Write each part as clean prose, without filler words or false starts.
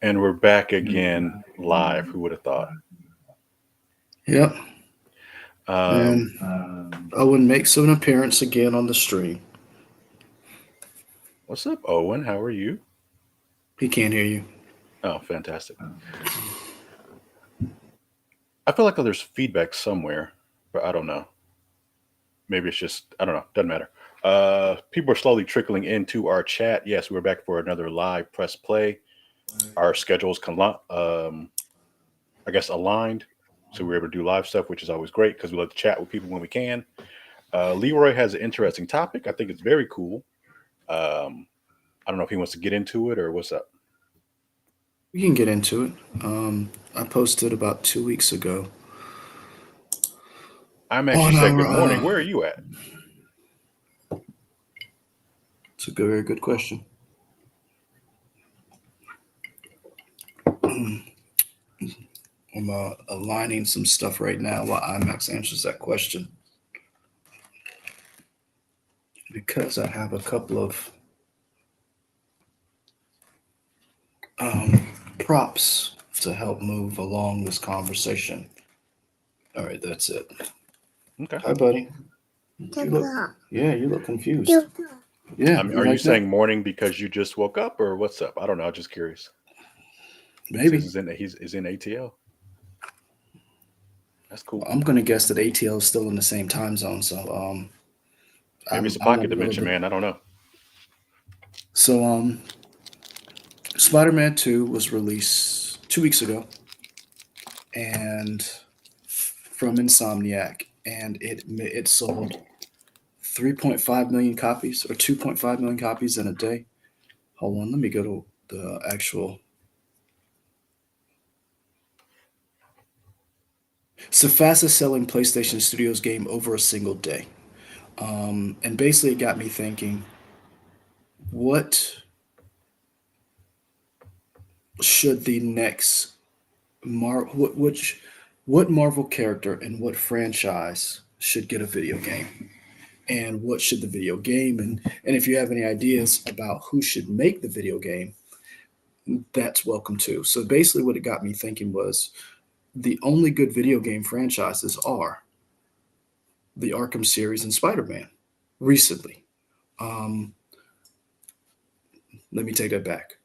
And we're back again live. Who would have thought? Yep. Um, And Owen makes an appearance again on the stream. what's up, Owen? How are you? He can't hear you. Oh, fantastic. I feel like there's feedback somewhere, but I don't know. Maybe it's just, I don't know. Doesn't matter. People are slowly trickling into our chat. Yes, we're back for another live press play. Our schedules I guess, aligned. So we're able to do live stuff, which is always great because we like to chat with people when we can. Leroy has an interesting topic. I think it's very cool. Um, I don't know if he wants to get into it or what's up. We can get into it. I posted about 2 weeks ago I'm actually on saying our. good morning. Where are you at? It's a very good question. I'm aligning some stuff right now while IMAX answers that question because I have a couple of um, props to help move along this conversation. All right, that's it. Okay. Hi, buddy. You look, yeah, you look confused. Yeah, you Are you like that? saying morning because you just woke up or what's up? I don't know. I'm just curious. He says Maybe. he's in ATL. That's cool. I'm gonna guess that ATL is still in the same time zone, so Maybe it's a I'm a pocket little dimension, bit. man. I don't know. So Spider-Man 2 was released 2 weeks ago, and from Insomniac, and it sold 3.5 million copies or 2.5 million copies in a day. Hold on, let me go to the actual. It's the fastest selling PlayStation Studios game over a single day. And basically, it got me thinking, what should the next what Marvel character and what franchise should get a video game, and what should the video game, and if you have any ideas about who should make the video game, that's welcome too. So basically, what it got me thinking was the only good video game franchises are the Arkham series and Spider-Man. Recently, um, let me take that back.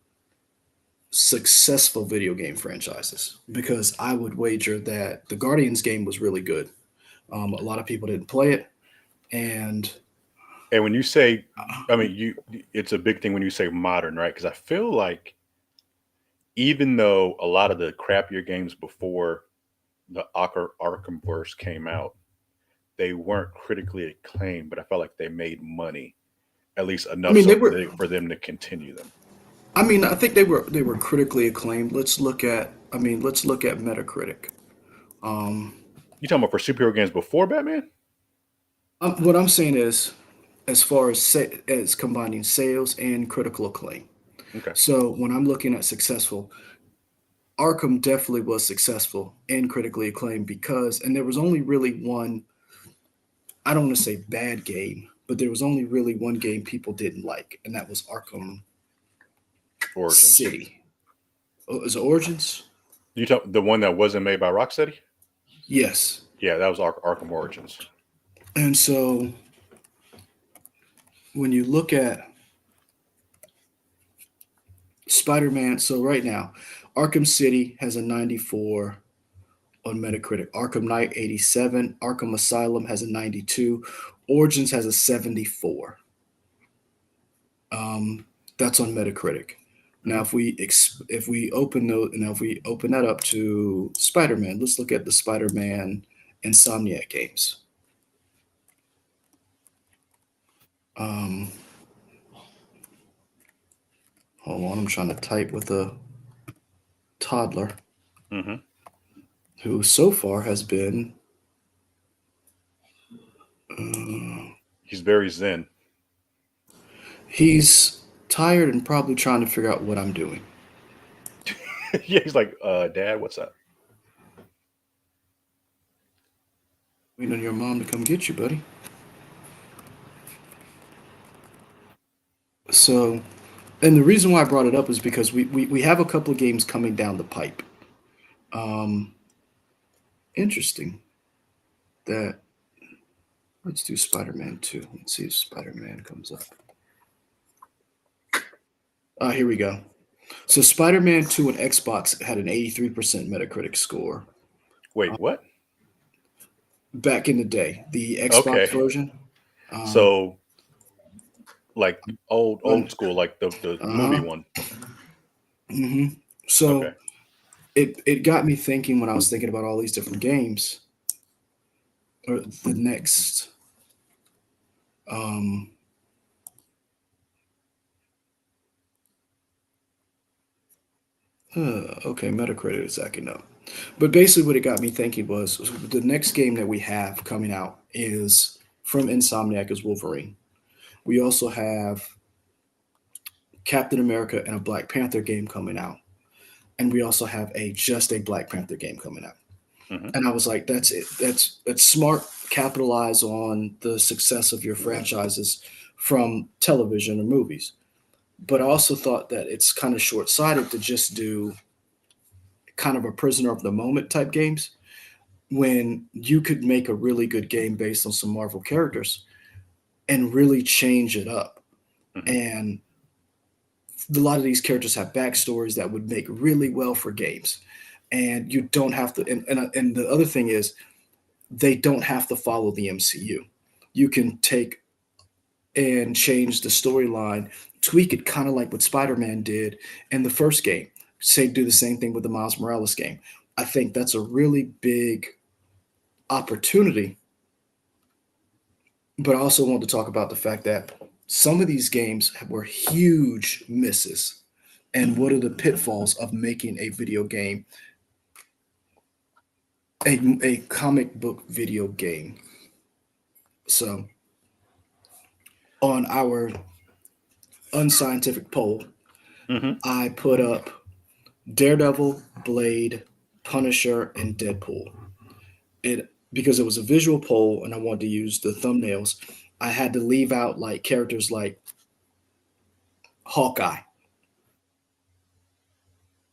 Successful video game franchises, because I would wager that the Guardians game was really good. A lot of people didn't play it, and And when you say, I mean, it's a big thing when you say modern, right? Because I feel like even though a lot of the crappier games before the Arkhamverse came out, they weren't critically acclaimed, but I felt like they made money, at least I enough mean so they were. for them to continue them. I think they were critically acclaimed. Let's look at. I mean, let's look at Metacritic. Um, You talking about for superhero games before Batman? what I'm saying is, as far as as combining sales and critical acclaim. Okay. So when I'm looking at successful, Arkham definitely was successful and critically acclaimed because, and there was only really one. I don't want to say bad game, but there was only really one game people didn't like, and that was Arkham Origins. City. Oh, is it Origins? You talk the one that wasn't made by Rocksteady? Yes. Yeah, that was Arkham Origins. And so when you look at Spider-Man, so right now, Arkham City has a 94 on Metacritic. Arkham Knight 87. Arkham Asylum has a 92. Origins has a 74. Um, that's on Metacritic. Now, Hmm. if we open those, now if we open that up to Spider-Man, let's look at the Spider-Man Insomniac games. Um, Hold on, I'm trying to type with a toddler Hmm. who so far has been. Uh, He's very zen. he's tired and probably trying to figure out what I'm doing. Yeah, he's like, Dad, what's up? Waiting on your mom to come get you, buddy. So And the reason why I brought it up is because we have a couple of games coming down the pipe. Um, Interesting that let's do Spider-Man 2. Let's see if Spider-Man comes up. Here we go. So Spider-Man 2 on Xbox had an 83% Metacritic score Wait, what? back in the day, the Xbox Okay. version. Um, So like old school, like the movie uh-huh. one. hmm So Okay. it got me thinking when I was thinking about all these different games. Or the next, um, okay, Metacritic is acting up. But basically, what it got me thinking was the next game that we have coming out is from Insomniac is Wolverine. We also have Captain America and a Black Panther game coming out, and we also have a Black Panther game coming out. Hmm. And I was like, that's it. That's smart. Capitalize on the success of your franchises from television or movies. But I also thought that it's kind of short sighted to just do kind of a prisoner of the moment type games when you could make a really good game based on some Marvel characters and really change it up. Hmm. And a lot of these characters have backstories that would make really well for games. And you don't have to, and the other thing is, they don't have to follow the MCU. You can take and change the storyline, tweak it kind of like what Spider Man did in the first game. Say, do the same thing with the Miles Morales game. I think that's a really big opportunity. But I also want to talk about the fact that some of these games were huge misses. And what are the pitfalls of making a video game, a comic book video game? So, on our unscientific poll, Hmm. I put up Daredevil, Blade, Punisher, and Deadpool. It because it was a visual poll and I wanted to use the thumbnails. I had to leave out like characters like Hawkeye,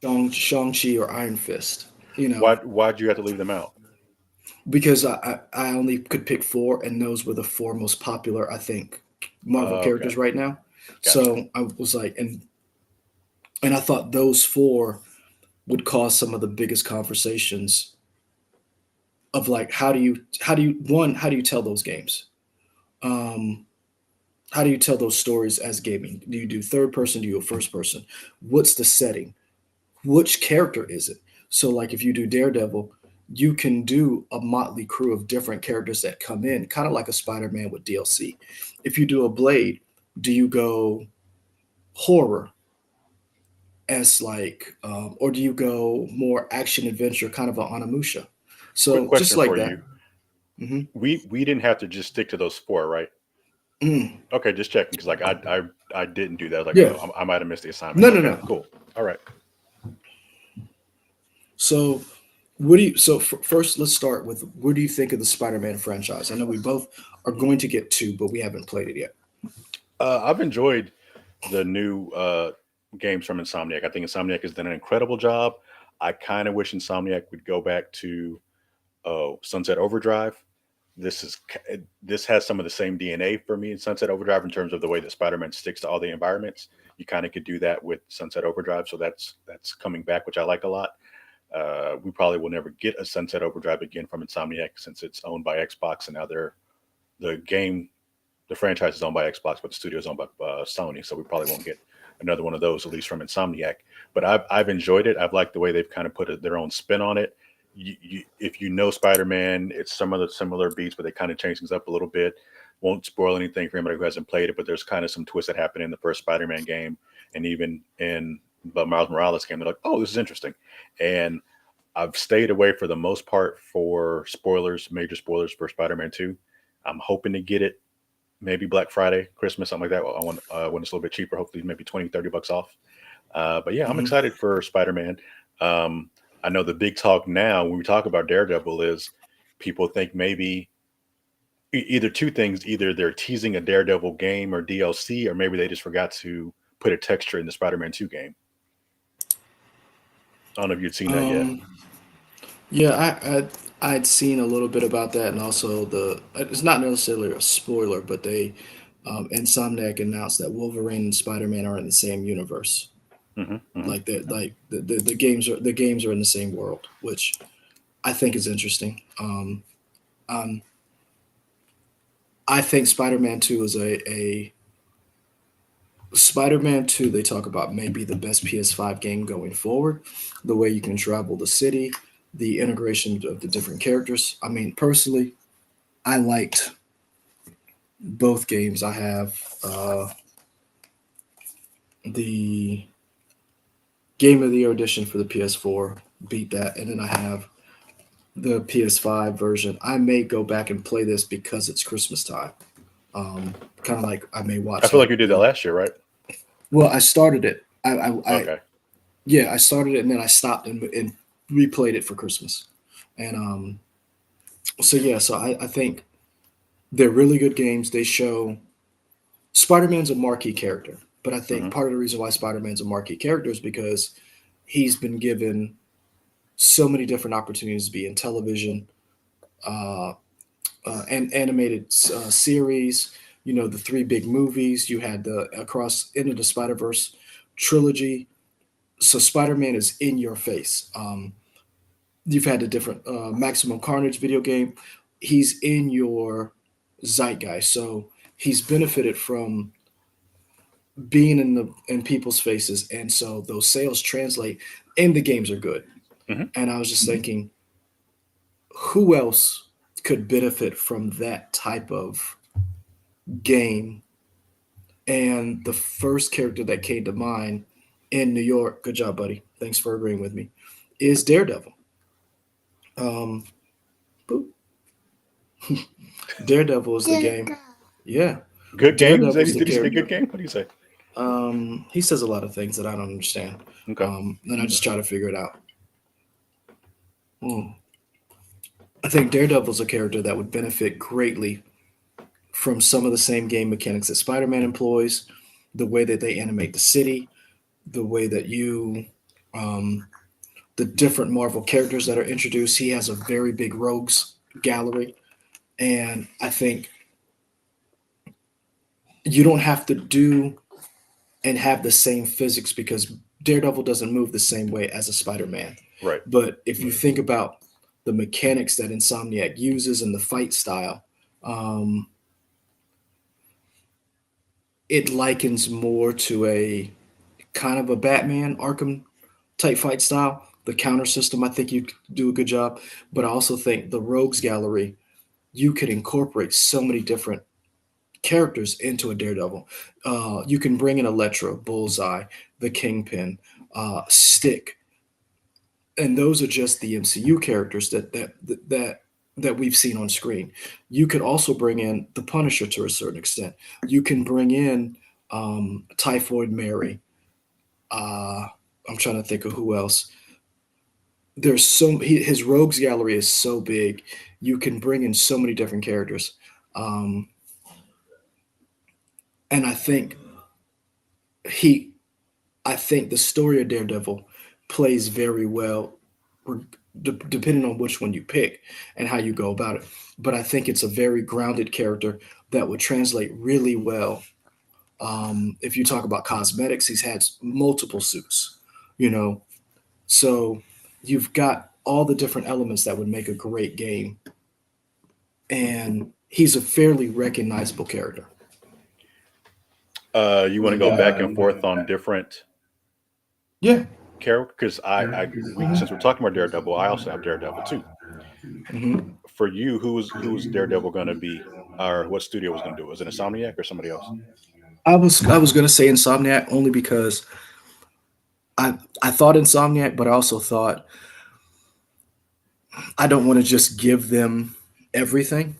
Shang-Chi, or Iron Fist. You know, Why'd you have to leave them out? because I only could pick four, and those were the four most popular, I think, Marvel Okay. characters right now. Gotcha. So I was like, and I thought those four would cause some of the biggest conversations of like how do you tell those games? Um, how do you tell those stories as gaming? Do you do third person? Do you do first person? What's the setting? Which character is it? So like if you do Daredevil, you can do a motley crew of different characters that come in, kind of like a Spider-Man with DLC. If you do a Blade, do you go horror as like, or do you go more action adventure, kind of a Onimusha? Quick So just question like for that. you. hmm We didn't have to just stick to those four, right? Mm, Okay, just checking because like I didn't do that. I was like, yeah. oh, I might have missed the assignment. No, no, Okay, no. cool. All right. So, what do you? So first, let's start with what do you think of the Spider-Man franchise? I know we both are going to get two, but we haven't played it yet. I've enjoyed the new games from Insomniac. I think Insomniac has done an incredible job. I kind of wish Insomniac would go back to Sunset Overdrive. This has some of the same DNA for me in Sunset Overdrive in terms of the way that Spider-Man sticks to all the environments. You kind of could do that with Sunset Overdrive, so that's coming back, which I like a lot. We probably will never get a Sunset Overdrive again from Insomniac since it's owned by Xbox, and now the game the franchise is owned by Xbox, but the studio is owned by Sony. So we probably won't get another one of those, at least from Insomniac. But I've enjoyed it. I've liked the way they've kind of put their own spin on it. If you know Spider Man, it's some of the similar beats, but they kind of change things up a little bit. Won't spoil anything for anybody who hasn't played it, but there's kind of some twists that happen in the first Spider Man game, and even in the Miles Morales game. They're like, oh, this is interesting, and I've stayed away for the most part for spoilers, major spoilers for Spider Man 2. I'm hoping to get it maybe Black Friday, Christmas, something like that. I want when it's a little bit cheaper, hopefully maybe 20, 30 bucks off. But yeah, I'm hmm excited for Spider-Man. Um, I know the big talk now when we talk about Daredevil is people think maybe either two things: either they're teasing a Daredevil game or DLC, or maybe they just forgot to put a texture in the Spider-Man 2 game. I don't know if you'd seen that yet. Um, yeah, I'd seen a little bit about that, and also it's not necessarily a spoiler, but Insomniac announced that Wolverine and Spider Man are in the same universe. Hmm. Hmm. Like that, like the games are in the same world, which I think is interesting. Um, I think Spider-Man 2 is a Spider-Man 2, they talk about maybe the best PS5 game going forward. The way you can travel the city, the integration of the different characters. I mean, personally, I liked both games. I have the Game of the Year edition for the PS4, beat that, and then I have the PS5 version. I may go back and play this because it's Christmas time. Um, kind of like I may I watch feel like like you did that last year, right? well, I started it. I Okay. yeah, I started it and then I stopped and replayed it for Christmas. And so yeah, so I think they're really good games. They show Spider-Man's a marquee character, but I think Hmm. part of the reason why Spider-Man's a marquee character is because he's been given so many different opportunities to be in television, uh, and animated series. You know, the three big movies. You had the Across Into the Spider-Verse trilogy. So Spider-Man is in your face. You've had the different Maximum Carnage video game. He's in your zeitgeist, so he's benefited from being in people's faces, and so those sales translate, and the games are good. Hmm. And I was just thinking, who else could benefit from that type of game? And the first character that came to mind in New York, good job, buddy. Thanks for agreeing with me. Is Daredevil. Um, boop. Daredevil is the game. Yeah, Good game. Daredevil's the Did he say good character. game? What do you say? He says a lot of things that I don't understand. Okay. And I just try to figure it out. Hmm. I think Daredevil's a character that would benefit greatly from some of the same game mechanics that Spider-Man employs, the way that they animate the city, the way that um, the different Marvel characters that are introduced. He has a very big rogues gallery, and I think you don't have to do and have the same physics because Daredevil doesn't move the same way as a Spider-Man. Right. But if you think about the mechanics that Insomniac uses and the fight style, um, it likens more to a kind of a Batman Arkham type fight style. The counter system, I think you do a good job, but I also think the Rogues Gallery, you could incorporate so many different characters into a Daredevil. You can bring in Electro, Bullseye, the Kingpin, Stick, and those are just the MCU characters that we've seen on screen. You could also bring in the Punisher to a certain extent. You can bring in Typhoid Mary. Uh, I'm trying to think of who else. His rogues gallery is so big. You can bring in so many different characters, um, and he I think the story of Daredevil plays very well, depending on which one you pick and how you go about it. But I think it's a very grounded character that would translate really well. If you talk about cosmetics, he's had multiple suits, you know, so you've got all the different elements that would make a great game, and he's a fairly recognizable character. You want to go back and forth on different Yeah. characters? Because since we're talking about Daredevil, I also have Daredevil too. hmm For you, who's Daredevil going to be, or what studio was going to do it? Was it Insomniac or somebody else? I was gonna say Insomniac only because I I thought Insomniac, but I also thought I don't want to just give them everything.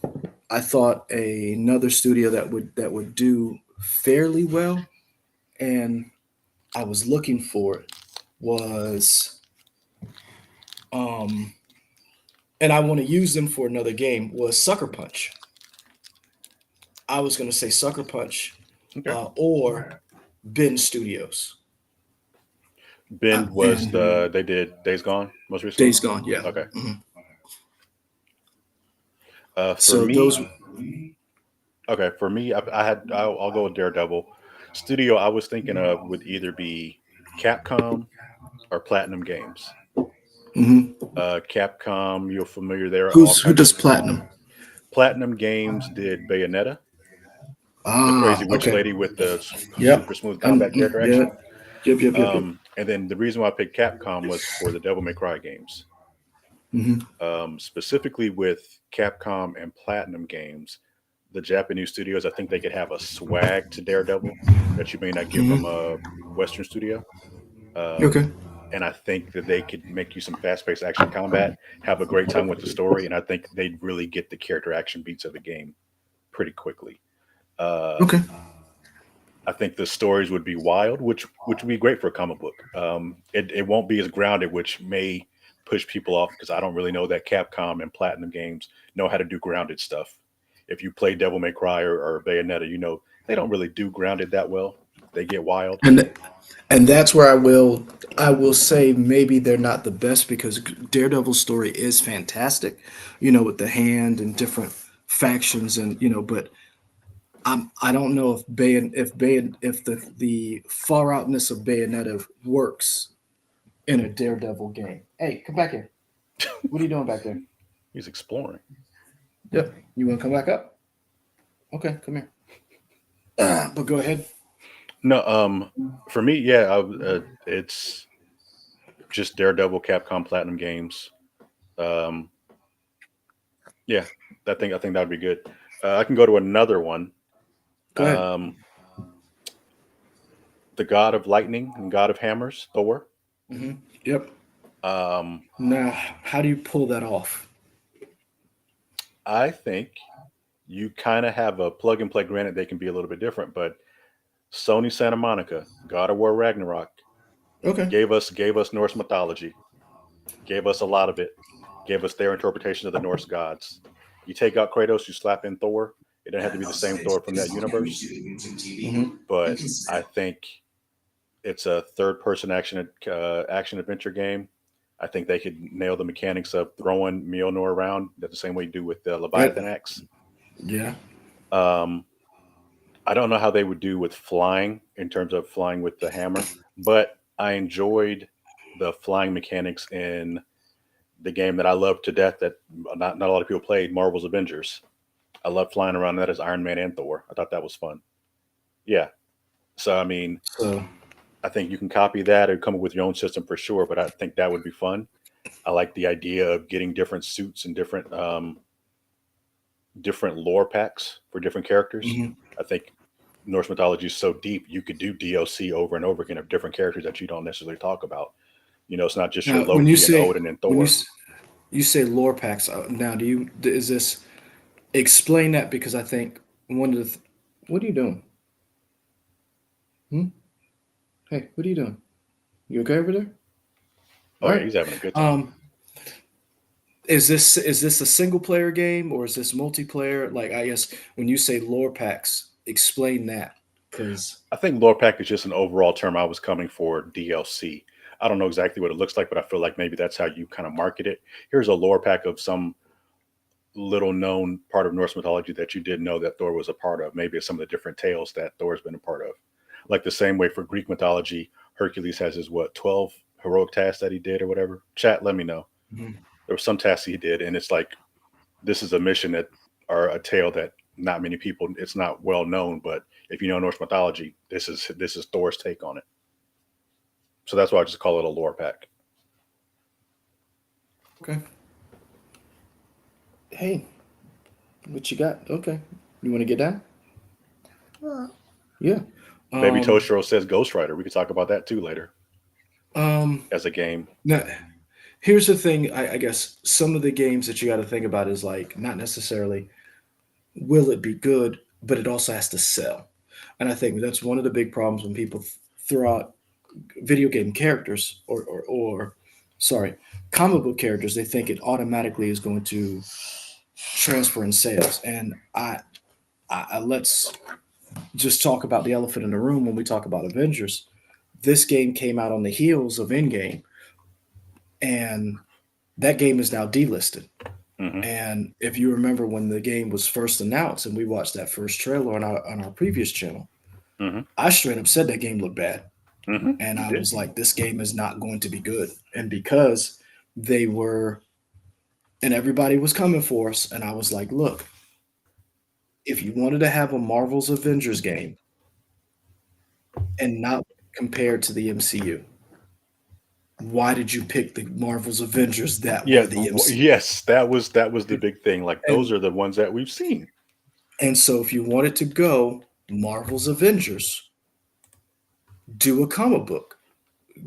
I thought another studio that would do fairly well, and I was looking for it was um, and I want to use them for another game was Sucker Punch. I was going to say Sucker Punch, Okay. or Ben Studios. Bend was And they did Days Gone most recently. Days Gone, yeah. Okay. Mhm. For So those. me, okay, for me, I'll go with Daredevil. Studio I was thinking of would either be Capcom or Platinum Games. Mhm. Capcom, you're familiar there. All Who kinds of does Platinum? Platinum Games did Bayonetta, the Ah, crazy witch okay. lady with the Yep. super smooth And combat character yeah. action. Yep. And then the reason why I picked Capcom was for the Devil May Cry games. Hmm. Specifically with Capcom and Platinum Games, the Japanese studios, I think they could have a swag to Daredevil that you may not get from Hmm. a Western studio. Um, Okay. and I think that they could make you some fast-paced action combat, have a great time with the story, and I think they'd really get the character action beats of the game pretty quickly. Uh, Okay. I think the stories would be wild, which would be great for a comic book. It won't be as grounded, which may push people off because I don't really know that Capcom and Platinum Games know how to do grounded stuff. If you play Devil May Cry or Bayonetta, you know they don't really do grounded that well. They get wild. And that's where I will say maybe they're not the best because Daredevil's story is fantastic, with the hand and different factions and but I don't know if the far outness of Bayonetta works in a Daredevil game. Hey, come back here. What are you doing back there? He's exploring. Yep. You want to come back up? Okay, come here. But go ahead. No, for me, yeah, it's just Daredevil, Capcom, Platinum Games. Um, yeah, I think that would be good. I can go to another one. Go ahead. Um, the God of Lightning and God of Hammers, Thor. Hmm. Yep. Um, Now, how do you pull that off? I think you kind of have a plug and play. Granted, they can be a little bit different, but Sony Santa Monica, God of War Ragnarok, Okay. gave us Norse mythology, gave us a lot of it, gave us their interpretation of the Norse gods. You take out Kratos, you slap in Thor. It doesn't have to be the same Thor from that universe, Hmm. but I think it's a third person action adventure game. I think they could nail the mechanics of throwing Mjolnir around the same way you do with the Leviathan Yep. axe. Yeah. Um, I don't know how they would do with flying in terms of flying with the hammer, but I enjoyed the flying mechanics in the game that I love to death that not a lot of people played, Marvel's Avengers. I love flying around that as Iron Man and Thor. I thought that was fun. Yeah. So I mean, So. I think you can copy that or come up with your own system for sure, but I think that would be fun. I like the idea of getting different suits and different lore packs for different characters. Mhm. I think Norse mythology is so deep, you could do DLC over and over again of different characters that you don't necessarily talk about. You know, it's not just your Now, when you Loki and say Odin and when you Thor. s- you say lore packs, now is this explain that because I think one of what are you doing? Hmm? Hey, what are you doing? You okay over there? Oh All yeah, right. he's having a good time. Um, is this a single player game or is this multiplayer? Like I guess when you say lore packs, explain that because. I think lore pack is just an overall term I was coming for DLC. I don't know exactly what it looks like, but I feel like maybe that's how you kind of market it. Here's a lore pack of some little known part of Norse mythology that you didn't know that Thor was a part of. Maybe it's some of the different tales that Thor's been a part of. Like the same way for Greek mythology, Hercules has his 12 heroic tasks that he did or whatever. Chat, let me know. Mhm. There were some tasks he did, and it's like this is a mission that or a tale that not many people it's not well known, but if you know Norse mythology, this is Thor's take on it. So that's why I just call it a lore pack. Okay. Hey, what you got? Okay. You want to get down? Yeah. Baby Um. Toshiro says Ghost Rider. We could talk about that too later Um. as a game. Now, here's the thing. I guess some of the games that you got to think about is like not necessarily will it be good, but it also has to sell. And I think that's one of the big problems when people throw out video game characters or sorry, comic book characters. They think it automatically is going to transfer in sales. And I let's just talk about the elephant in the room when we talk about Avengers. This game came out on the heels of Endgame, and that game is now delisted. Hmm. And if you remember when the game was first announced and we watched that first trailer on our previous channel, Hmm. I straight up said that game looked bad. Hmm. And You I did. was like, this game is not going to be good. And because they were, and everybody was coming for us, and I was like, look, if you wanted to have a Marvel's Avengers game and not compared to the MCU, why did you pick the Marvel's Avengers that Yeah. were the MCU? Yes, that was the big thing. Like those And are the ones that we've seen. and so if you wanted to go Marvel's Avengers, do a comic book,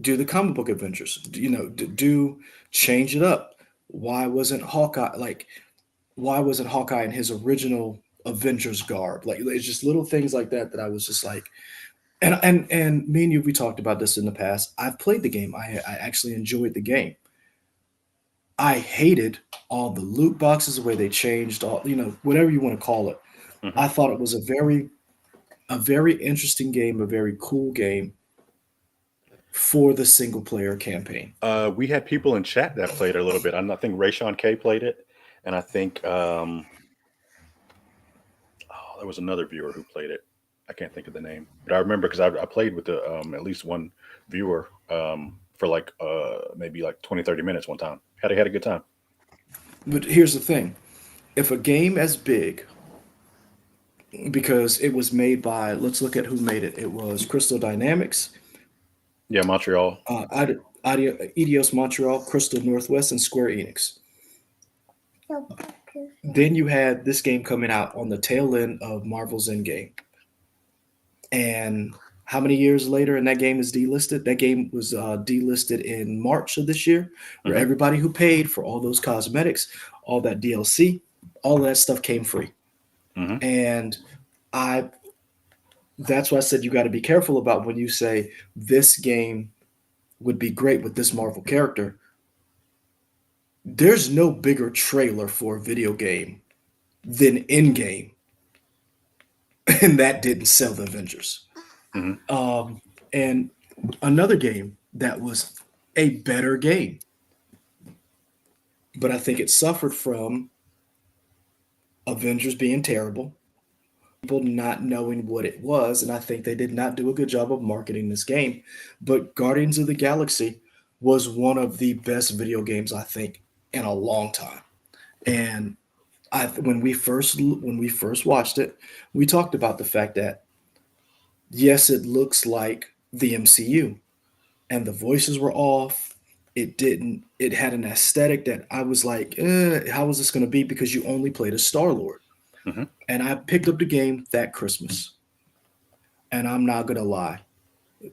do the comic book Avengers, do change it up. Why wasn't Hawkeye like? Why wasn't Hawkeye in his original Avengers garb? Like it's just little things like that that I was just like, and me and you, we talked about this in the past. I've played the game. I actually enjoyed the game. I hated all the loot boxes, the way they changed all, whatever you want to call it. Hmm. I thought it was a very interesting game, a very cool game for the single player campaign. We had people in chat that played it a little bit. I think Rayshawn K played it, and I think oh, there was another viewer who played it. I can't think of the name, but I remember because I played with the at least one viewer for like maybe like 20, 30 minutes one time. Had a good time. But here's the thing: if a game as big, because it was made by, let's look at who made it. It was Crystal Dynamics, Yeah, Montreal. Eidos Montreal, Crystal Northwest, and Square Enix. Then you had this game coming out on the tail end of Marvel's Endgame. And how many years later, and that game is delisted? That game was delisted in March of this year, where Hmm. everybody who paid for all those cosmetics, all that DLC, all that stuff came free. Hmm. And I that's why I said you got to be careful about when you say this game would be great with this Marvel character. There's no bigger trailer for a video game than Endgame, and that didn't sell the Avengers. Hmm. And another game that was a better game, but I think it suffered from Avengers being terrible, people not knowing what it was, and I think they did not do a good job of marketing this game. But Guardians of the Galaxy was one of the best video games I think in a long time. And when we first watched it, we talked about the fact that yes, it looks like the MCU, and the voices were off. It didn't. It had an aesthetic that I was like, how is this going to be? Because you only played as Star Lord, Hmm. and I picked up the game that Christmas, and I'm not gonna lie,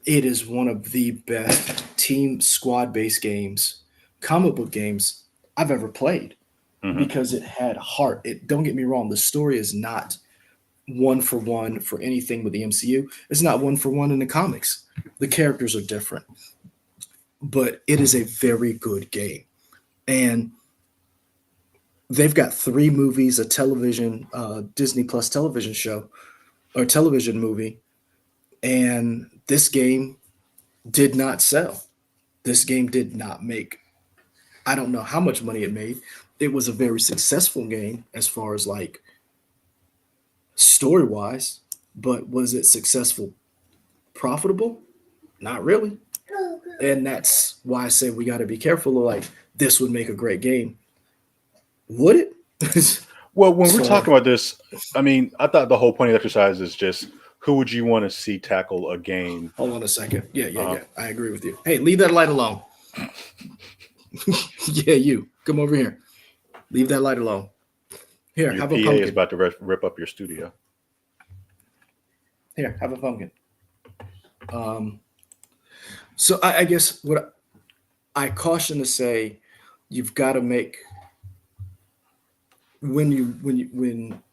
it is one of the best team squad based games, comic book games I've ever played Hmm. because it had heart. It don't get me wrong, the story is not one for anything with the MCU. It's not one for one in the comics. The characters are different, but it is a very good game. And they've got three movies, a television, Disney Plus television show or television movie, and this game did not sell. This game did not make, I don't know how much money it made. It was a very successful game as far as like story wise, but was it successful, profitable? Not really. And that's why I say we got to be careful of like, this would make a great game. Would it? Well, when we're So talking about this, I mean, I thought the whole point of the exercise is just who would you want to see tackle a game? hold on a second. Yeah, yeah, Uh, yeah. I agree with you. Hey, leave that light alone. Yeah, you come over here. Leave that light alone. Here, your have a PA is pumpkin. about to rip up your studio. Here, have a pumpkin. Um, so I guess what I caution to say, you've got to make when you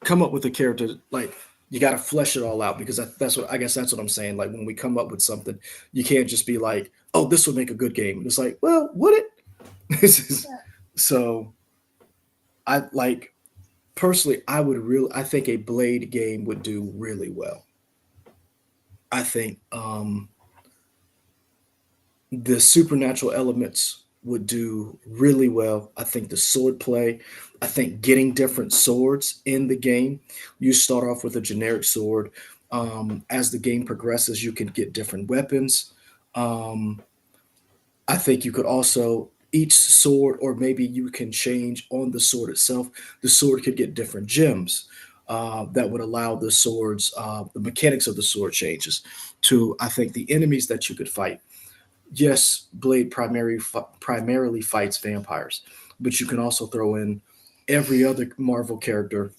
come up with a character, like you got to flesh it all out because that's what I guess that's what I'm saying. Like when we come up with something, you can't just be like, oh, this would make a good game. It's like, well, would it? This is- so I like. personally, I think a Blade game would do really well. I think the supernatural elements would do really well. I think the sword play, I think getting different swords in the game. You start off with a generic sword. As the game progresses, you can get different weapons. Um, I think you could also each sword, or maybe you can change on the sword itself. The sword could get different gems that would allow the swords, the mechanics of the sword changes to, I think, the enemies that you could fight. Yes, Blade primarily fights vampires, but you can also throw in every other Marvel character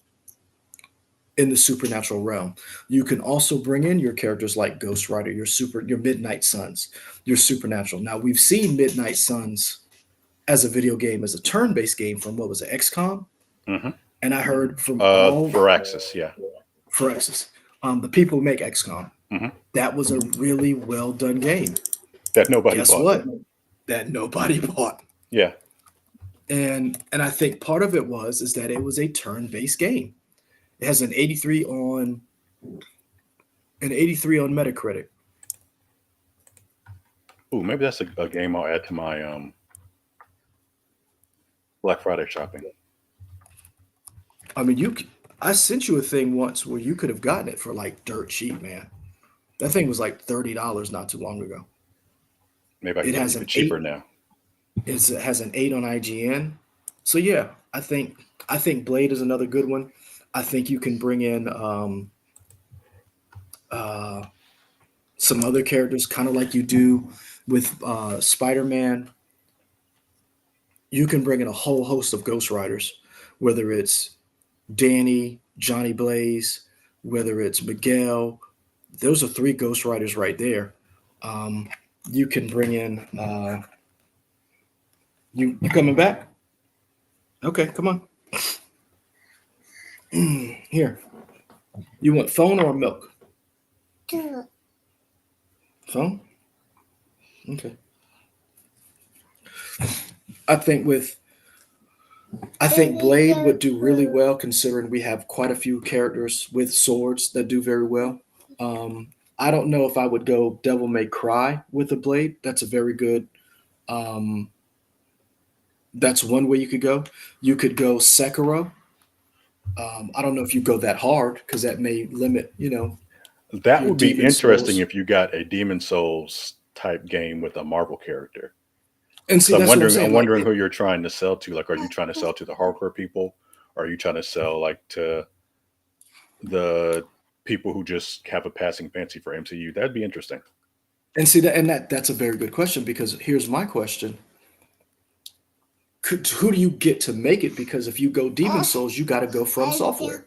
in the supernatural realm. You can also bring in your characters like Ghost Rider, your Midnight Suns, your supernatural. Now we've seen Midnight Suns as a video game, as a turn-based game from what was it, XCOM? Hmm. And I heard from all For Axis, yeah. Firaxis, the people who make XCOM, Hmm. that was a really well done game. That nobody Guess bought. what? That nobody bought. Yeah. And I think part of it was is that it was a turn-based game. It has an 83 on Metacritic. Ooh, maybe that's a game I'll add to my Black Friday shopping. I mean, I sent you a thing once where you could have gotten it for like dirt cheap, man. That thing was like $30 not too long ago. Maybe I can It get it has even an cheaper eight. now. It has an 8 on IGN. So yeah, I think Blade is another good one. I think you can bring in uh, some other characters, kind of like you do with Spider-Man. You can bring in a whole host of Ghost Riders, whether it's Danny, Johnny Blaze, whether it's Miguel. Those are three Ghost Riders right there. Um, you can bring in you coming back? Okay, come on. Here. You want phone or milk? Phone? Okay. I think with I think Blade would do really well considering we have quite a few characters with swords that do very well. Um, I don't know if I would go Devil May Cry with a Blade. That's a very good. Um, that's one way you could go. You could go Sekiro. I don't know if you go that hard because that may limit, That your would be Demon interesting Souls. if you got a Demon Souls type game with a Marvel character. And Because see, that's what I'm I'm saying. Like, wondering who you're trying to sell to. Like, are you trying to sell to the hardcore people? Or are you trying to sell like to the people who just have a passing fancy for MCU? That'd be interesting. and see that's a very good question because here's my question: who do you get to make it? Because if you go Demon Souls, you got to go from software.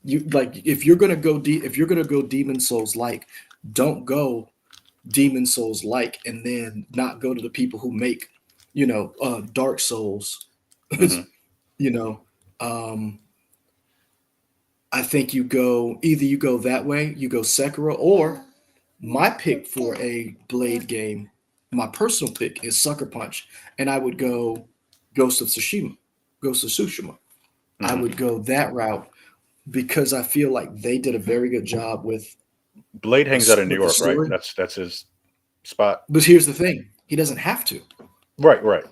You like if you're gonna go Demon Souls like, don't go Demon Souls like and then not go to the people who make, Dark Souls. Hmm. you know, um, I think you go that way, you go Sekiro, or my pick for a Blade game, my personal pick is Sucker Punch, and I would go Ghost of Tsushima. Ghost of Tsushima. I Hmm. would go that route because I feel like they did a very good job Blade hangs out in New with the York, right? story. That's his spot. But here's the thing: he doesn't have to. Right, right.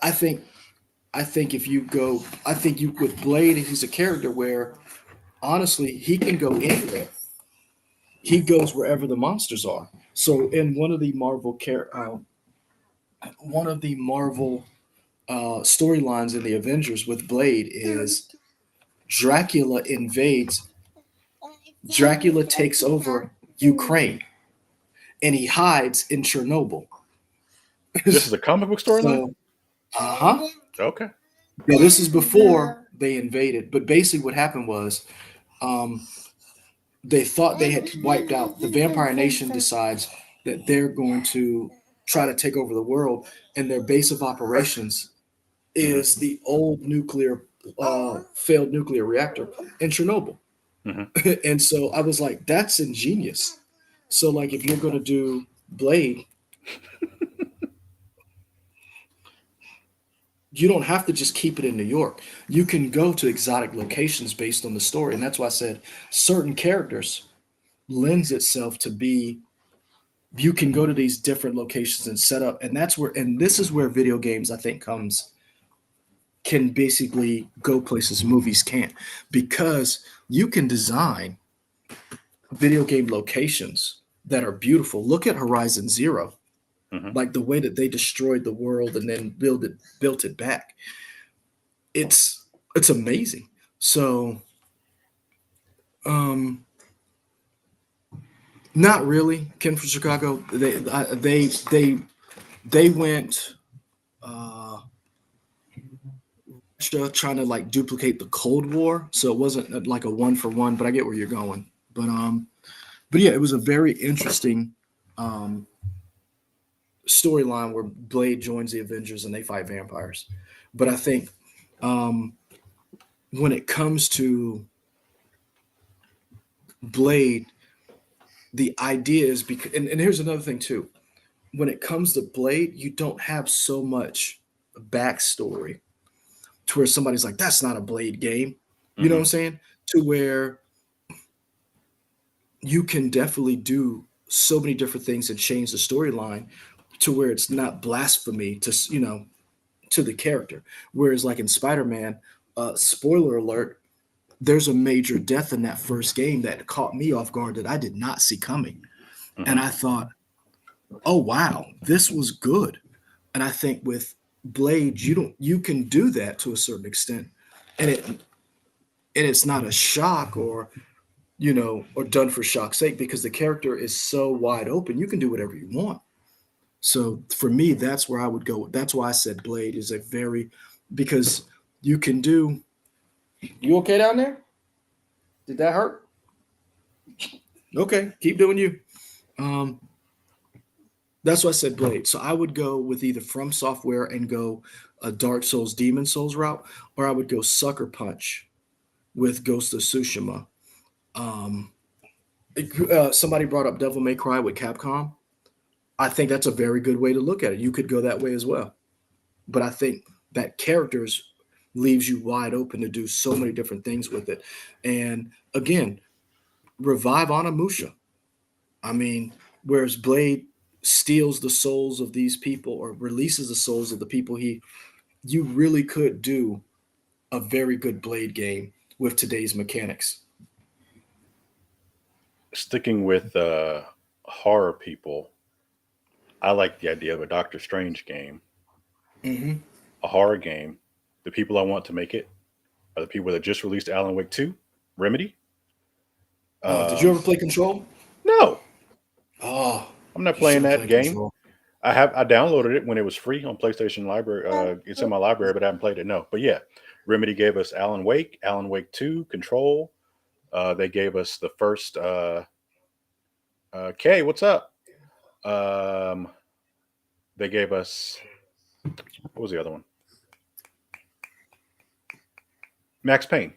I think if you go, I think you with Blade, he's a character where honestly he can go anywhere. He goes wherever the monsters are. So in one of the Marvel storylines in the Avengers with Blade is Dracula invades. Dracula takes over Ukraine, and he hides in Chernobyl. This is a comic book storyline. So, uh-huh. Okay. Now this is before they invaded, but basically what happened was um, they thought they had wiped out. The Vampire Nation decides that they're going to try to take over the world, and their base of operations Hmm. is the old failed nuclear reactor in Chernobyl. Hmm. And so I was like, that's ingenious. So like, if you're going to do Blade, you don't have to just keep it in New York. You can go to exotic locations based on the story, and that's why I said certain characters lends itself to be. You can go to these different locations and set up, and that's where, and this is where video games I think comes can basically go places movies can't, because you can design video game locations that are beautiful. Look at Horizon Zero, Hmm. like the way that they destroyed the world and then built it back. It's it's amazing. So um not really. Ken from Chicago, they went uh Russia trying to like duplicate the Cold War, so it wasn't like a one for one, but I get where you're going. But yeah, it was a very interesting um storyline where Blade joins the Avengers and they fight vampires. But I think um, when it comes to Blade, the idea is because, and here's another thing too. When it comes to Blade, you don't have so much backstory to where somebody's like, "That's not a Blade game." You know what Hmm. I'm saying? To where you can definitely do so many different things and change the storyline to where it's not blasphemy to to the character. Whereas, like in Spider Man, spoiler alert, there's a major death in that first game that caught me off guard that I did not see coming. And Hmm. I thought, oh, wow, this was good. And I think with Blade, you can do that to a certain extent. And it's not a shock or, or done for shock's sake because the character is so wide open. You can do whatever you want. So for me, that's where I would go. That's why I said Blade is a very, because you can do. You okay down there? Did that hurt? Okay, keep doing you. Um, that's why I said Blade. So I would go with either From Software and go a Dark Souls, Demon Souls route, or I would go Sucker Punch with Ghost of Tsushima. Um, Somebody brought up Devil May Cry with Capcom. I think that's a very good way to look at it. You could go that way as well. But I think that characters leaves you wide open to do so many different things with it. And again, revive Onimusha. I mean, whereas Blade steals the souls of these people or releases the souls of the people you really could do a very good Blade game with today's mechanics. Sticking with horror people, I like the idea of a Doctor Strange game, Mm-hmm. a horror game. The people I want to make it are the people that just released Alan Wake 2, Remedy. Did you Um, ever play Control? no, Oh, I'm not you playing should have that played game. Control. I downloaded it when it was free on PlayStation Library. It's in my library, but I haven't played it. No, but yeah, Remedy gave us Alan Wake, Alan Wake 2, Control. They gave us the first. Kay, what's up? Um, they gave us what was the other one? Max Payne.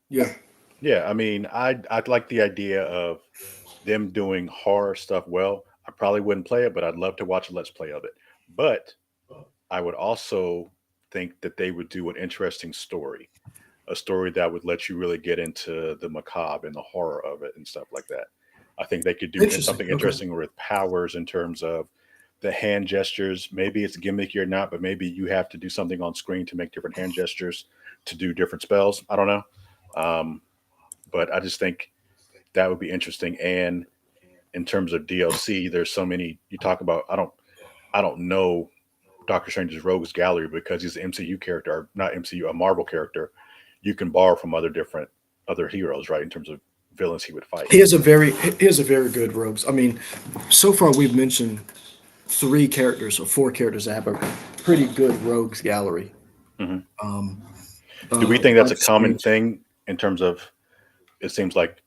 Yeah. Yeah, I mean, I'd like the idea of them doing horror stuff well. I probably wouldn't play it, but I'd love to watch a let's play of it. But I would also think that they would do an interesting story, a story that would let you really get into the macabre and the horror of it and stuff like that. I think they could do Interesting. something Okay. interesting with powers in terms of the hand gestures. Maybe it's gimmicky or not, but maybe you have to do something on screen to make different hand gestures to do different spells. I don't know. Um, but I just think that would be interesting. And in terms of DLC, there's so many you talk about. I don't know Doctor Strange's Rogues Gallery because he's an MCU character, or not MCU, a Marvel character. You can borrow from other heroes, right? In terms of villains he would fight. He has a very good rogues. I mean, so far we've mentioned three characters or four characters that have a pretty good rogues gallery. Hmm. Um, Do we think that's a Doctor common Strange. thing in terms of it seems like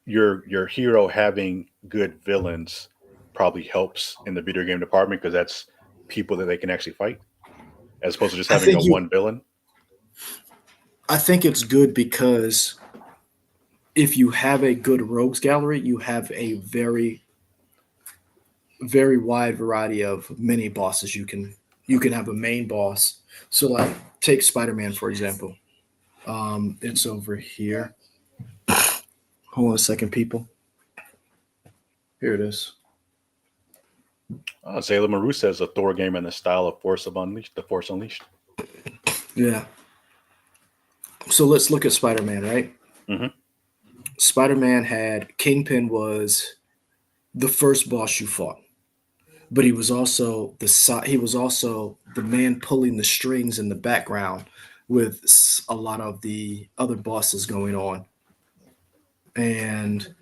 your hero having good villains probably helps in the video game department because that's people that they can actually fight as opposed to just I having a think you. one villain. I think it's good because if you have a good rogues gallery, you have a very wide variety of mini bosses you can you can have a main boss. So like take Spider-Man for example. It's over here. Hold on a second, people. Here it is. Zayla Maru says a Thor game in the style of Force of Unleashed, the Force Unleashed. Yeah. So let's look at Spider-Man, right? Hmm. Spider-Man had Kingpin was the first boss you fought, but he was also he was also the man pulling the strings in the background with a lot of the other bosses going on. And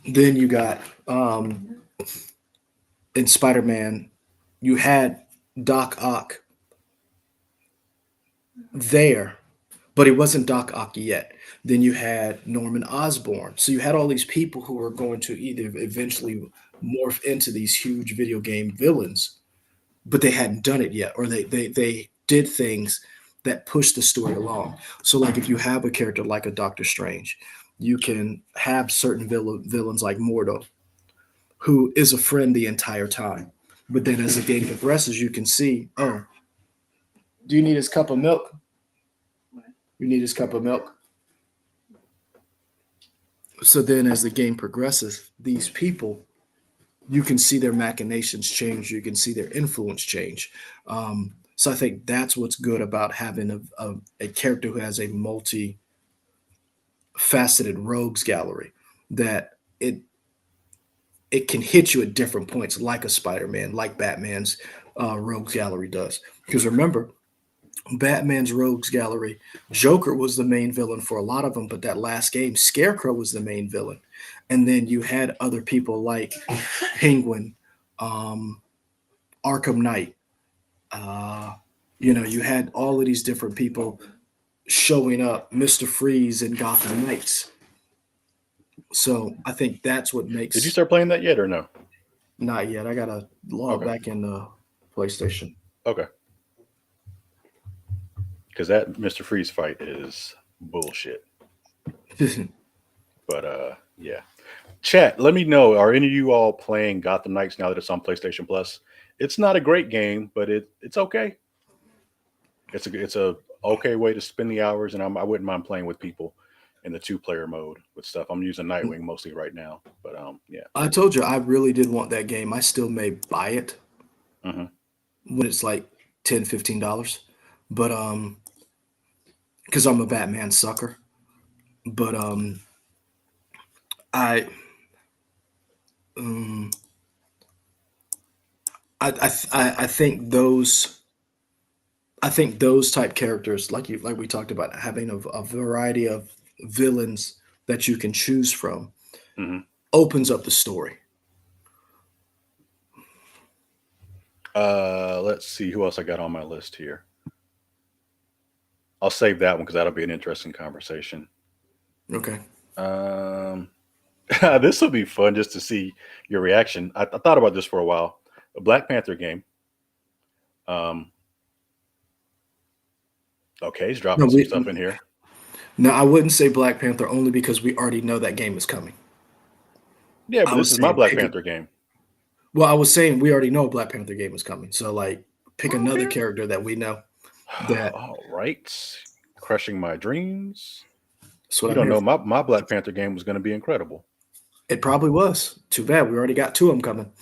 then you got in Spider-Man, you had Doc Ock there, but he wasn't Doc Ock yet. Then you had Norman Osborn. So you had all these people who were going to either eventually morph into these huge video game villains, but they hadn't done it yet, or they did things that pushed the story along. So like if you have a character like a Doctor Strange, you can have certain villains like Mordo, who is a friend the entire time. But then as the game progresses, you can see, oh, do you need his cup of milk? You need his cup of milk. So then as the game progresses, these people, you can see their machinations change. You can see their influence change. So I think that's what's good about having a character who has a multi-faceted rogues gallery, that it can hit you at different points, like a Spider-Man, like Batman's rogues gallery does. Because remember, Batman's rogues gallery, Joker was the main villain for a lot of them, but that last game, Scarecrow was the main villain. And then you had other people like Penguin, um, Arkham Knight. Uh, you had all of these different people showing up, Mr. Freeze and Gotham Knights. So I think that's what Did you makes. start playing that yet or no? Not yet. I gotta log Okay. back in the PlayStation. Okay. Because that Mr. Freeze fight is bullshit. But yeah. Chat, let me know. Are any of you all playing Gotham Knights now that it's on PlayStation Plus? It's not a great game, but it's okay. It's a okay way to spend the hours, and I wouldn't mind playing with people in the two-player mode with stuff. I'm using Nightwing mostly right now, but yeah. I told you I really did want that game. I still may buy it Hmm. when it's like $10, $15. But because I'm a Batman sucker. But I um I think those type characters, like we talked about, having a variety of villains that you can choose from, Hmm. opens up the story. Let's see who else I got on my list here. I'll save that one because that'll be an interesting conversation. Okay. Um, this will be fun just to see your reaction. I thought about this for a while. A Black Panther game. Um, okay, he's No, dropping some we stuff in here. no, I wouldn't say Black Panther only because we already know that game is coming. Yeah, but I this was is my saying Black pick a Panther game. well, I was saying we already know a Black Panther game is coming. So like pick another Okay. character that we know that All right. Crushing my dreams. that's what You I'm don't here know, for. my Black Panther game was going to be incredible. It probably was. Too bad we already got two of them coming.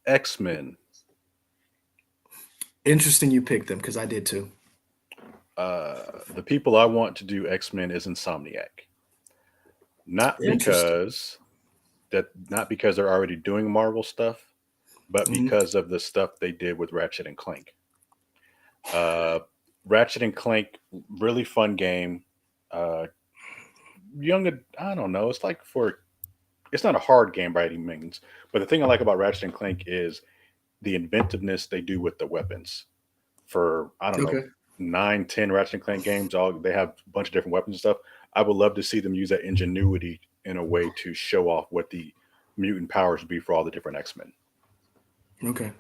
X-Men. Interesting you picked them because I did too. Uh, the people I want to do X-Men is Insomniac. Not Interesting. because not because they're already doing Marvel stuff, but Hmm. because of the stuff they did with Ratchet and Clank. Uh, Ratchet and Clank, really fun game. Uh, young, I don't know. It's like for it's not a hard game by any means, but the thing I like about Ratchet and Clank is the inventiveness they do with the weapons. For I don't know, Okay. 9, 10 Ratchet and Clank games, all they have a bunch of different weapons and stuff. I would love to see them use that ingenuity in a way to show off what the mutant powers would be for all the different X-Men. Okay.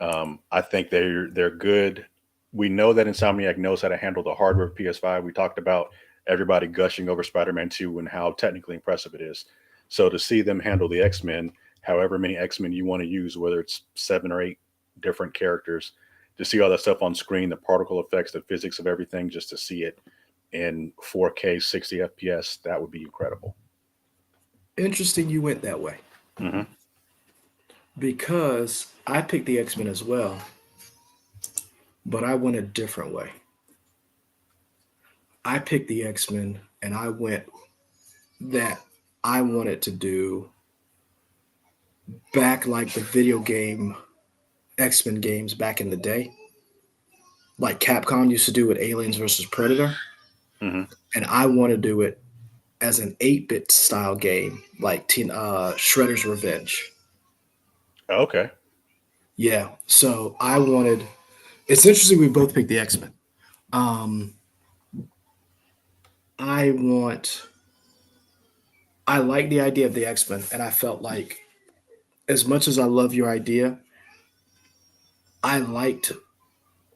I think they're good. We know that Insomniac knows how to handle the hardware of PS5. We talked about everybody gushing over Spider-Man 2 and how technically impressive it is. So to see them handle the X-Men, however many X-Men you want to use, whether it's 7 or 8 different characters, to see all that stuff on screen, the particle effects, the physics of everything, just to see it in 4K 60 FPS, that would be incredible. Interesting you went that way Hmm. because I picked the X Men as well, but I went a different way. I picked the X Men and I went that I wanted to do back like the video game X Men games back in the day, like Capcom used to do with Aliens versus Predator. Hmm. And I want to do it as an 8-bit style game, like Shredder's Revenge. Okay. Yeah. So I wanted. It's interesting we both picked the X Men. Um, I want. I like the idea of the X Men, and I felt like as much as I love your idea, I liked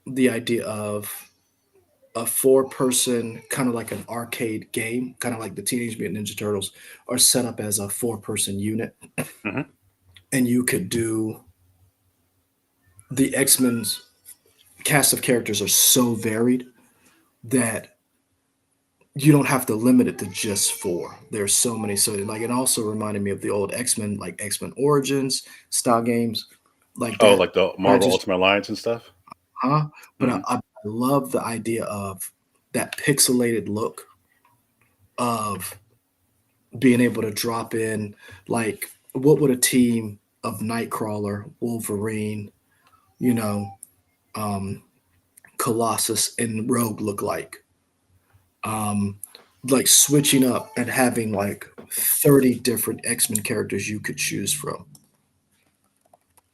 the idea of a four-person kind of like an arcade game, kind of like the Teenage Mutant Ninja Turtles are set up as a four-person unit, Hmm. and you could do the X Men's cast of characters are so varied that you don't have to limit it to just four. There's so many. So like it also reminded me of the old X-Men, like X-Men Origins style games like Oh, that. like the I Marvel just Ultimate Alliance and stuff. huh? But Hmm. I love the idea of that pixelated look of being able to drop in like what would a team of Nightcrawler, Wolverine, you know, um, Colossus and Rogue look um, like switching up and having like 30 different X-Men characters you could choose from.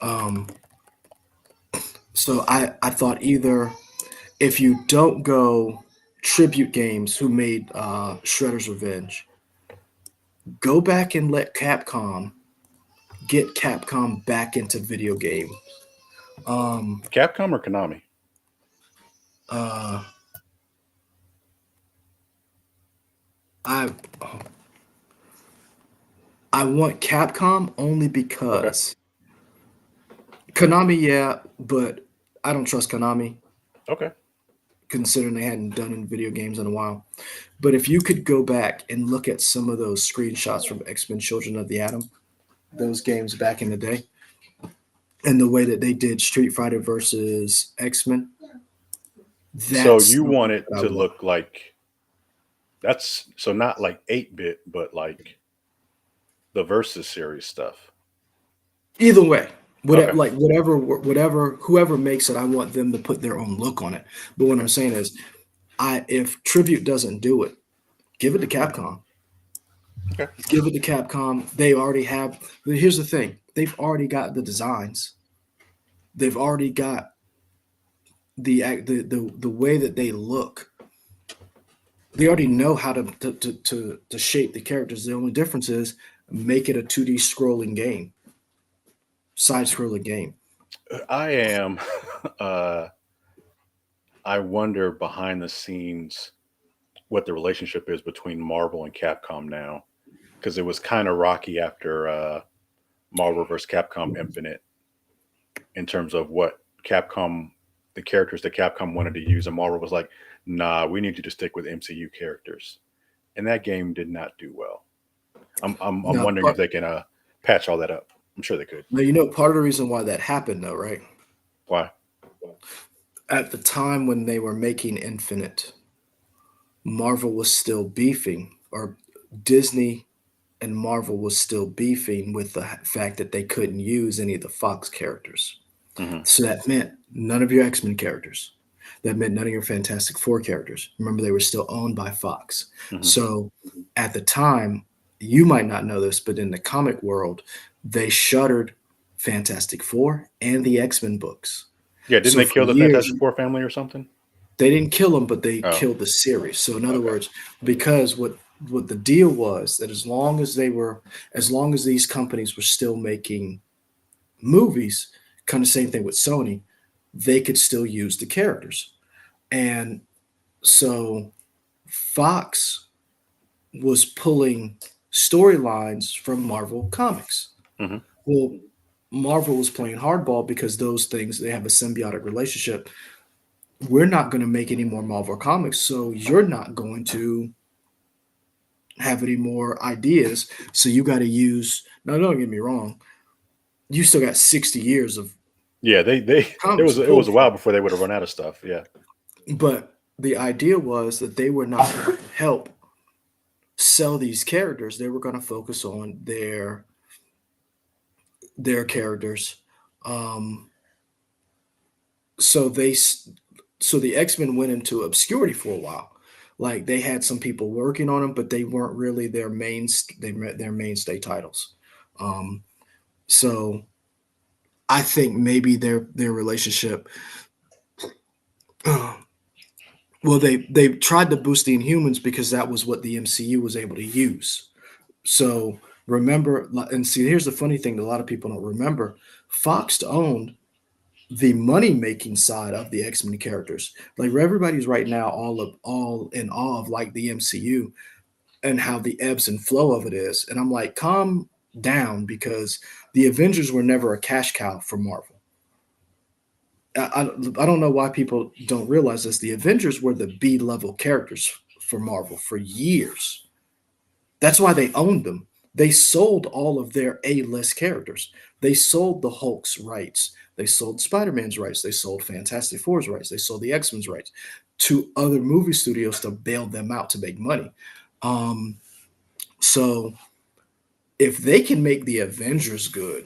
Um, so I thought either if you don't go tribute games who made Shredder's Revenge, go back and let Capcom get Capcom back into video game. Um, Capcom or Konami? uh, I I want Capcom only Okay. because Konami, yeah, but I don't trust Konami Okay. considering they hadn't done in video games in a while. But if you could go back and look at some of those screenshots from X Men Children of the Atom, those games back in the day, and the way that they did Street Fighter versus X Men, So that's you something want it that I to want. look like that's so not like 8-bit, but like the Versus series stuff. Either way, whatever, Okay. like whatever, whoever makes it, I want them to put their own look on it. But what I'm Okay. saying is, I if Tribute doesn't do it, give it to Capcom. Okay. Give it to Capcom. They already have. Here's the thing: they've already got the designs. They've already got the way that they look. They already know how to shape the characters. The only difference is make it a 2D scrolling game, side scrolling game. I am. Uh, I wonder behind the scenes what the relationship is between Marvel and Capcom now, because it was kind of rocky after Marvel vs. Capcom Infinite in terms of what Capcom, the characters that Capcom wanted to use, and Marvel was like, "Nah, we need you to stick with MCU characters," and that game did not do well. I'm Now, wondering if they can patch all that up. I'm sure they could. now you know part of the reason why that happened, though, right? Why? At the time when they were making Infinite, Marvel was still beefing, or Disney and Marvel was still beefing with the fact that they couldn't use any of the Fox characters. Hmm. So that meant none of your X Men characters. That meant none of your Fantastic Four characters. Remember, they were still owned by Fox. Hmm. So at the time, you might not know this, but in the comic world, they shuttered Fantastic Four and the X Men books. Yeah, didn't So they for kill the years, Fantastic Four family or something? they didn't kill them, but they Oh, killed the series. So in other okay. words, because what the deal was that as long as these companies were still making movies, kind of same thing with Sony, they could still use the characters. And so Fox was pulling storylines from Marvel Comics. Hmm. Well, Marvel was playing hardball because those things they have a symbiotic relationship. We're not going to make any more Marvel comics, so you're not going to have any more ideas. So you got to use. Now, don't get me wrong. You still got 60 years of Yeah, they comics to it pull was a while from, before they would have run out of stuff. Yeah. but the idea was that they were not going to help sell these characters. They were going to focus on their characters. Um, so so the X-Men went into obscurity for a while. Like they had some people working on them, but they weren't really their mainstay titles. Um, so I think maybe their relationship. Well, they tried to boost the Inhumans because that was what the MCU was able to use. So remember, and see, here's the funny thing that a lot of people don't remember: Fox owned the money making side of the X-Men characters. Like everybody's right now all in awe of like the MCU and how the ebbs and flow of it is. And I'm like, calm down because the Avengers were never a cash cow for Marvel. I don't know why people don't realize this. The Avengers were the B level characters for Marvel for years. That's why they owned them. They sold all of their A-list characters. They sold the Hulk's rights. They sold Spider-Man's rights. They sold Fantastic Four's rights. They sold the X-Men's rights to other movie studios to bail them out to make money. Um, so if they can make the Avengers good,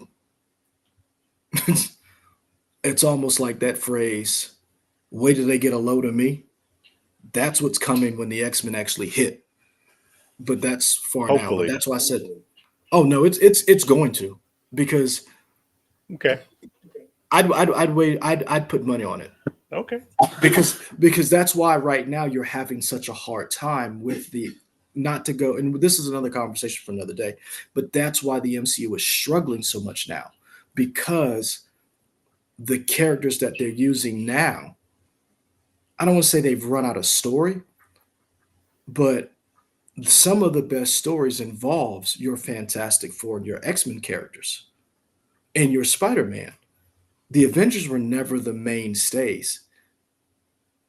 it's almost like that phrase, wait till they get a load of me. That's what's coming when the X-Men actually hit. But that's far now. But Hopefully. that's why I said, oh no, it's going to because Okay. I'd wait. I'd put money on it Okay. because that's why right now you're having such a hard time with the not to go. And this is another conversation for another day. But that's why the MCU is struggling so much now because the characters that they're using now. I don't want to say they've run out of story, but some of the best stories involves your Fantastic Four and your X-Men characters and your Spider-Man. The Avengers were never the mainstays.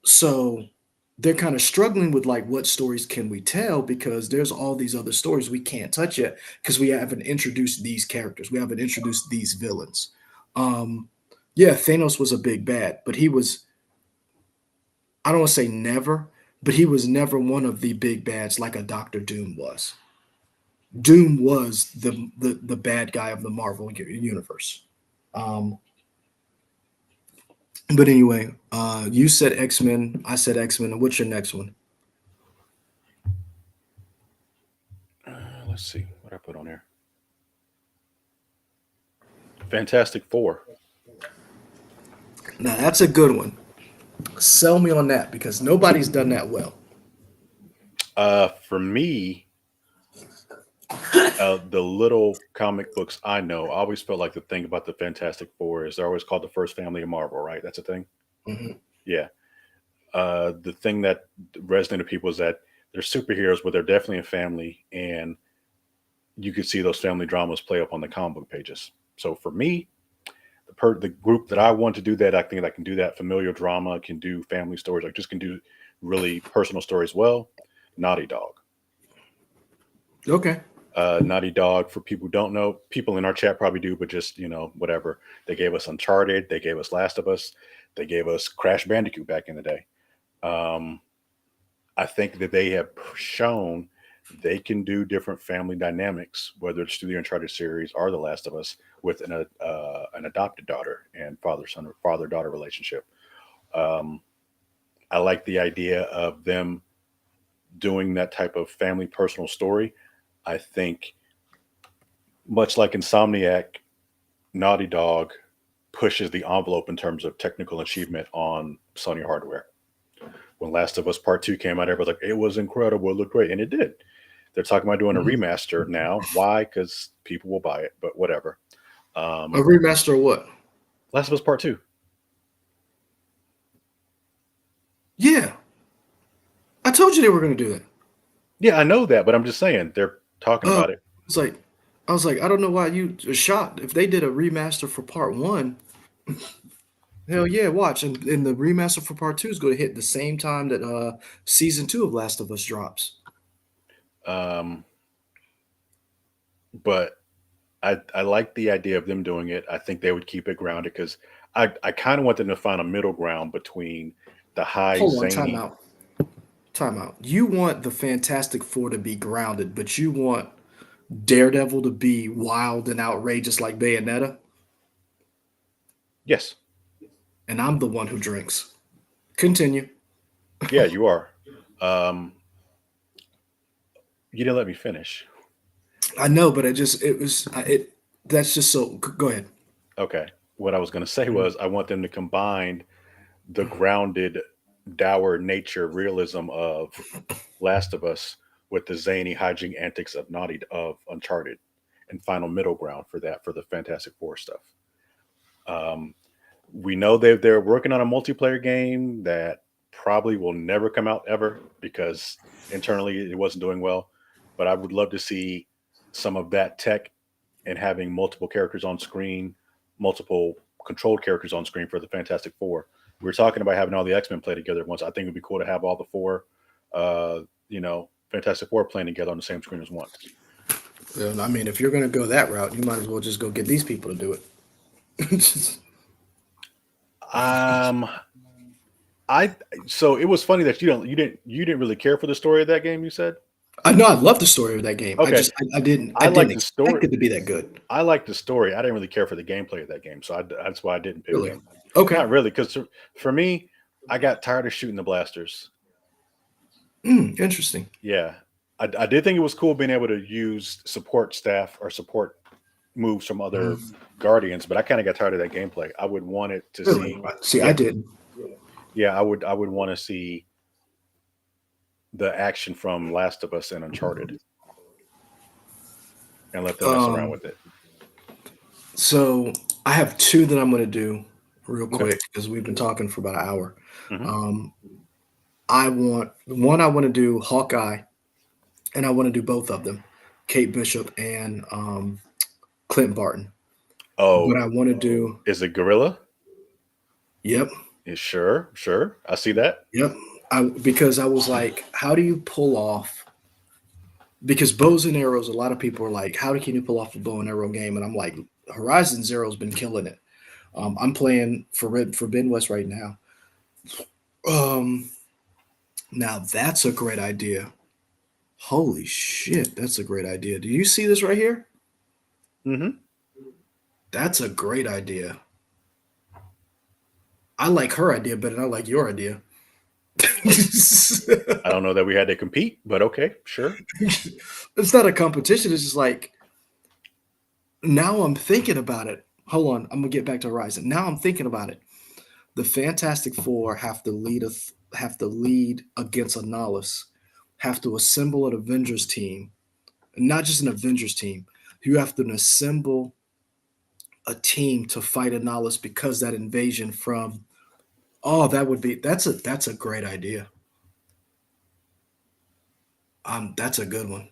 So they're kind of struggling with like what stories can we tell because there's all these other stories we can't touch yet because we haven't introduced these characters. We haven't introduced these villains. Um yeah, Thanos was a big bad, but he was I don't want to say never, but he was never one of the big bads like a Doctor Doom was. Doom was the bad guy of the Marvel universe. Um but anyway, you said X-Men, I said X-Men. What's your next one? Let's see what I put on there. Fantastic Four. Now that's a good one. Sell me on that because nobody's done that well. For me, the little comic books I know, I always felt like the thing about the Fantastic Four is they're always called the first family of Marvel, right? That's a thing. Mhm. Yeah. The thing that resonated with people is that they're superheroes, but they're definitely a family, and you could see those family dramas play up on the comic book pages. So for me, the group that I want to do that, I think I can do that familial drama, can do family stories, I just can do really personal stories well. Naughty Dog. Okay. Naughty Dog, for people who don't know, people in our chat probably do, but just, whatever. They gave us Uncharted, they gave us Last of Us, they gave us Crash Bandicoot back in the day. Um, I think that they have shown they can do different family dynamics, whether it's through the Uncharted series or The Last of Us, with an adopted daughter and father son or father daughter relationship. Um, I like the idea of them doing that type of family personal story. I think much like Insomniac, Naughty Dog pushes the envelope in terms of technical achievement on Sony hardware. When Last of Us Part 2 came out, everybody was like, it was incredible, it looked great, and it did. They're talking about doing a Mhm. remaster now. Why? Because people will buy it, but whatever. A Um, remaster of what? Last of Us Part 2. Yeah, I told you they were going to do that. Yeah, I know that, but I'm just saying they're talking Oh, about it. it's like, I was like, I don't know why you are shocked. If they did a remaster for part one, hell yeah, watch. And the remaster for part two is going to hit the same time that season two of Last of Us drops. Um, but I like the idea of them doing it. I think they would keep it grounded because I kind of want them to find a middle ground between the high Hold on, time zany. out. Time out. You want the Fantastic Four to be grounded, but you want Daredevil to be wild and outrageous like Bayonetta, Yes, and I'm the one who drinks. Continue. yeah, you are. Um, you didn't let me finish. I know, but it. That's just so. Go ahead. Okay, what I was going to say was I want them to combine the grounded, dour nature realism of Last of Us with the zany hijink antics of Naughty of Uncharted, and final middle ground for that for the Fantastic Four stuff. Um, we know they're working on a multiplayer game that probably will never come out ever because internally it wasn't doing well. But I would love to see some of that tech and having multiple characters on screen, multiple controlled characters on screen for the Fantastic Four. We were talking about having all the X Men play together once. I think it'd be cool to have all the four, Fantastic Four playing together on the same screen as once. I mean, if you're gonna go that route, you might as well just go get these people to do it. Um, I so it was funny that you didn't really care for the story of that game. You said I know I love the story of that game. okay. I I didn't like the expect story. it to be that good. I like the story. I didn't really care for the gameplay of that game, so that's why I didn't pick Really? it. Okay. Not really, because for me, I got tired of shooting the blasters. Interesting. Yeah, I did think it was cool being able to use support staff or support moves from other Mhm. guardians, but I kind of got tired of that gameplay. I would want it to Really? see, See, I yeah, didn't. yeah. I would want to see the action from Last of Us and Uncharted, and let them mess around Um, with it. so I have two that I'm gonna do real Okay. quick because we've been talking for about an hour. Hmm. Um, I want one. I want to do Hawkeye, and I want to do both of them, Kate Bishop and Clint Barton. But Oh, I want to do. is it Gorilla? Yep. Sure, sure. I see that. Yep. Because I was like, how do you pull off? Because bows and arrows, a lot of people are like, how can you pull off a bow and arrow game? And I'm like, Horizon Zero's been killing it. I'm playing for Ben West right now. Um, Now that's a great idea. Holy shit, that's a great idea. Do you see this right here? Hmm. That's a great idea. I like her idea better than I like your idea. It's I don't know that we had to compete, but okay, sure. not a competition. It's just like now I'm thinking about it. Hold on, I'm gonna get back to Horizon. Now I'm thinking about it. The Fantastic Four have to lead against Annihilus, have to assemble an Avengers team, not just an Avengers team. You have to assemble a team to fight Annihilus because that invasion from that would be that's a great idea. That's a good one.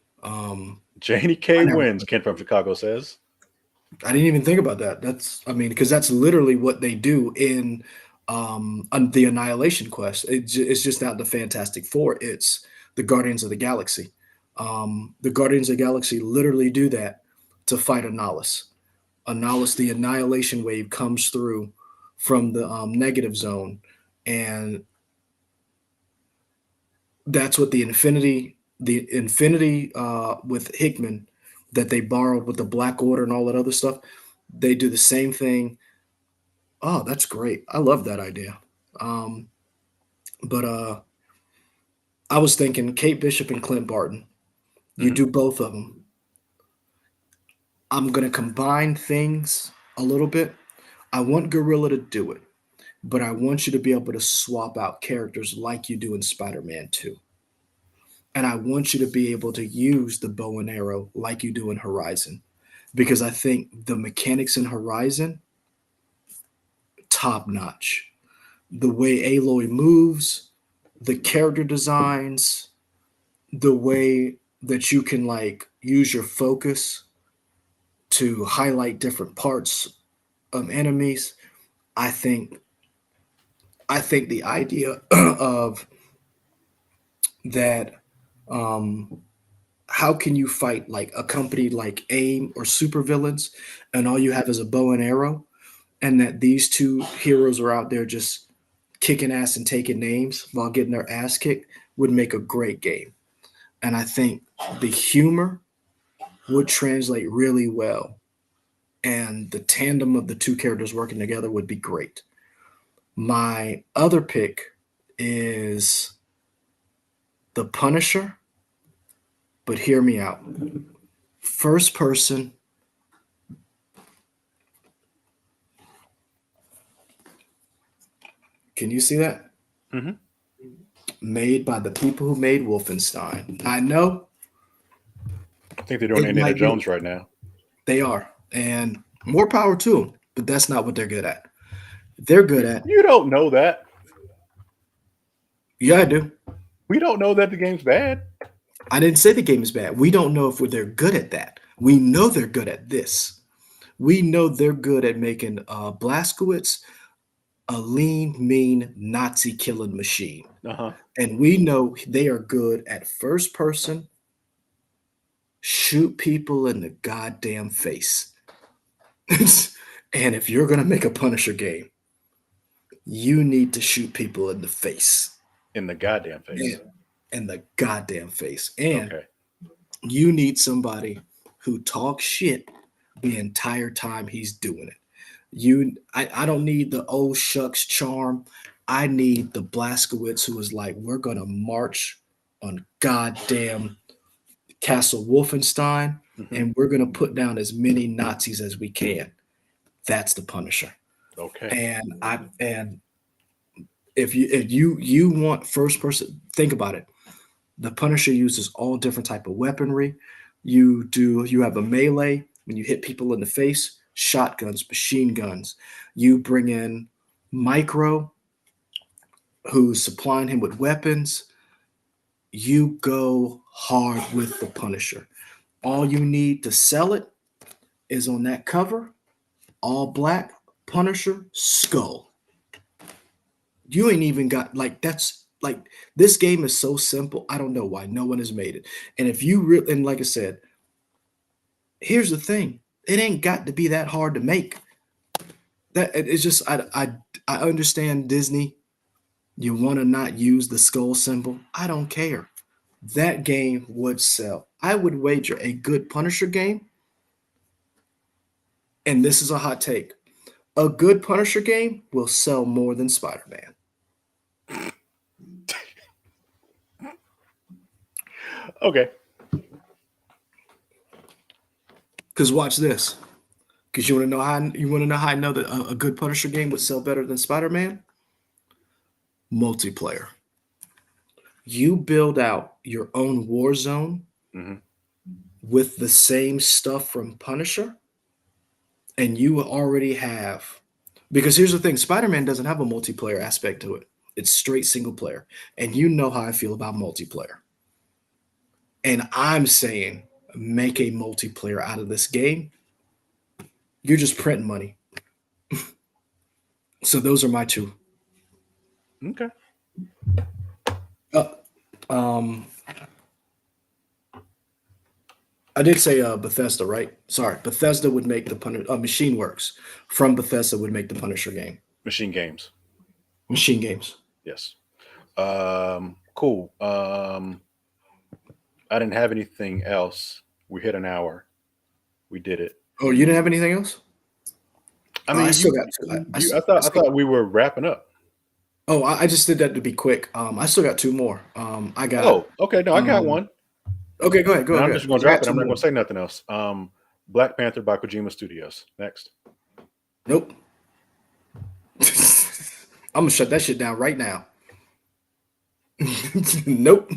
Janie K I never wins, Kent from Chicago says. I didn't even think about that. I mean, because that's literally what they do in on the Annihilation Quest. It's just not the Fantastic Four. It's the Guardians of the Galaxy. The Guardians of the Galaxy literally do that to fight Annihilus. Annihilus, the Annihilation Wave comes through from the negative zone, and that's what the Infinity with Hickman that they borrowed with the Black Order and all that other stuff. They do the same thing. Oh, that's great. I love that idea. Um, but I was thinking Kate Bishop and Clint Barton. You Hmm. do both of them. I'm gonna combine things a little bit. I want Gorilla to do it, but I want you to be able to swap out characters like you do in Spider-Man 2. And I want you to be able to use the bow and arrow like you do in Horizon. Because I think the mechanics in Horizon, top notch. The way Aloy moves, the character designs, the way that you can like use your focus. to highlight different parts of enemies. I think I think the idea of that, um, how can you fight like a company like AIM or supervillains, and all you have is a bow and arrow, and that these two heroes are out there just kicking ass and taking names while getting their ass kicked would make a great game. And I think the humor would translate really well, and the tandem of the two characters working together would be great. My other pick is The Punisher, but hear me out. First person. Can you see that? Hmm. Made by the people who made Wolfenstein. I know I think they're doing it Indiana might be, Jones right now. they are, and more power to them, but that's not what they're good at. They're good at, You don't know that. yeah, I do. We don't know that the game's bad. I didn't say the game is bad. We don't know if they're good at that. We know they're good at this. We know they're good at making Blaskowitz a lean, mean Nazi killing machine. Uh huh. And we know they are good at first person, shoot people in the goddamn face. And if you're going to make a Punisher game, you need to shoot people in the face. In the goddamn And face. in the goddamn face. And Okay. you need somebody who talks shit the entire time he's doing it. I don't need the old shucks charm. I need the Blaskowitz who is like, we're gonna march on goddamn Castle Wolfenstein, Hmm. and we're gonna put down as many Nazis as we can. That's the Punisher. Okay. And if you want first person, think about it. The Punisher uses all different type of weaponry. You have a melee when you hit people in the face, shotguns, machine guns. You bring in Micro, who's supplying him with weapons. You go hard with the Punisher. All you need to sell it is on that cover, all black, Punisher, skull. You ain't even got like that's like this game is so simple. I don't know why no one has made it. And if you really, and like I said, here's the thing: it ain't got to be that hard to make. That it's just I understand Disney. You want to not use the skull symbol. I don't care. That game would sell. I would wager a good Punisher game, and this is a hot take. A good Punisher game will sell more than Spider-Man. Okay. Because watch this. Because you want to know how I know that a good Punisher game would sell better than Spider-Man? Multiplayer. You build out your own war zone Hmm. with the same stuff from Punisher, and you already have. Because here's the thing: Spider-Man doesn't have a multiplayer aspect to it. It's straight single player, and you know how I feel about multiplayer. And I'm saying, make a multiplayer out of this game. You're just printing money. So those are my two. Okay. Uh, um, I did say Bethesda, right? Sorry, Bethesda would make the Punisher. Machine Works from Bethesda would make the Punisher game. Machine games. Machine Games. Yes. Cool. I didn't have anything else. We hit an hour. We did it. Oh, you didn't have anything else? I I mean, still you, got. you. I thought we were wrapping up. Oh, I just did that to be quick. I still got two more. I got. Oh, okay. No, I got Um, one. okay, go ahead. Go And ahead. I'm Go just ahead. going to 'Cause I drop got it. two I'm not going more. to say nothing else. Black Panther by Kojima Studios. Next. Nope. I'm gonna shut that shit down right now. Nope.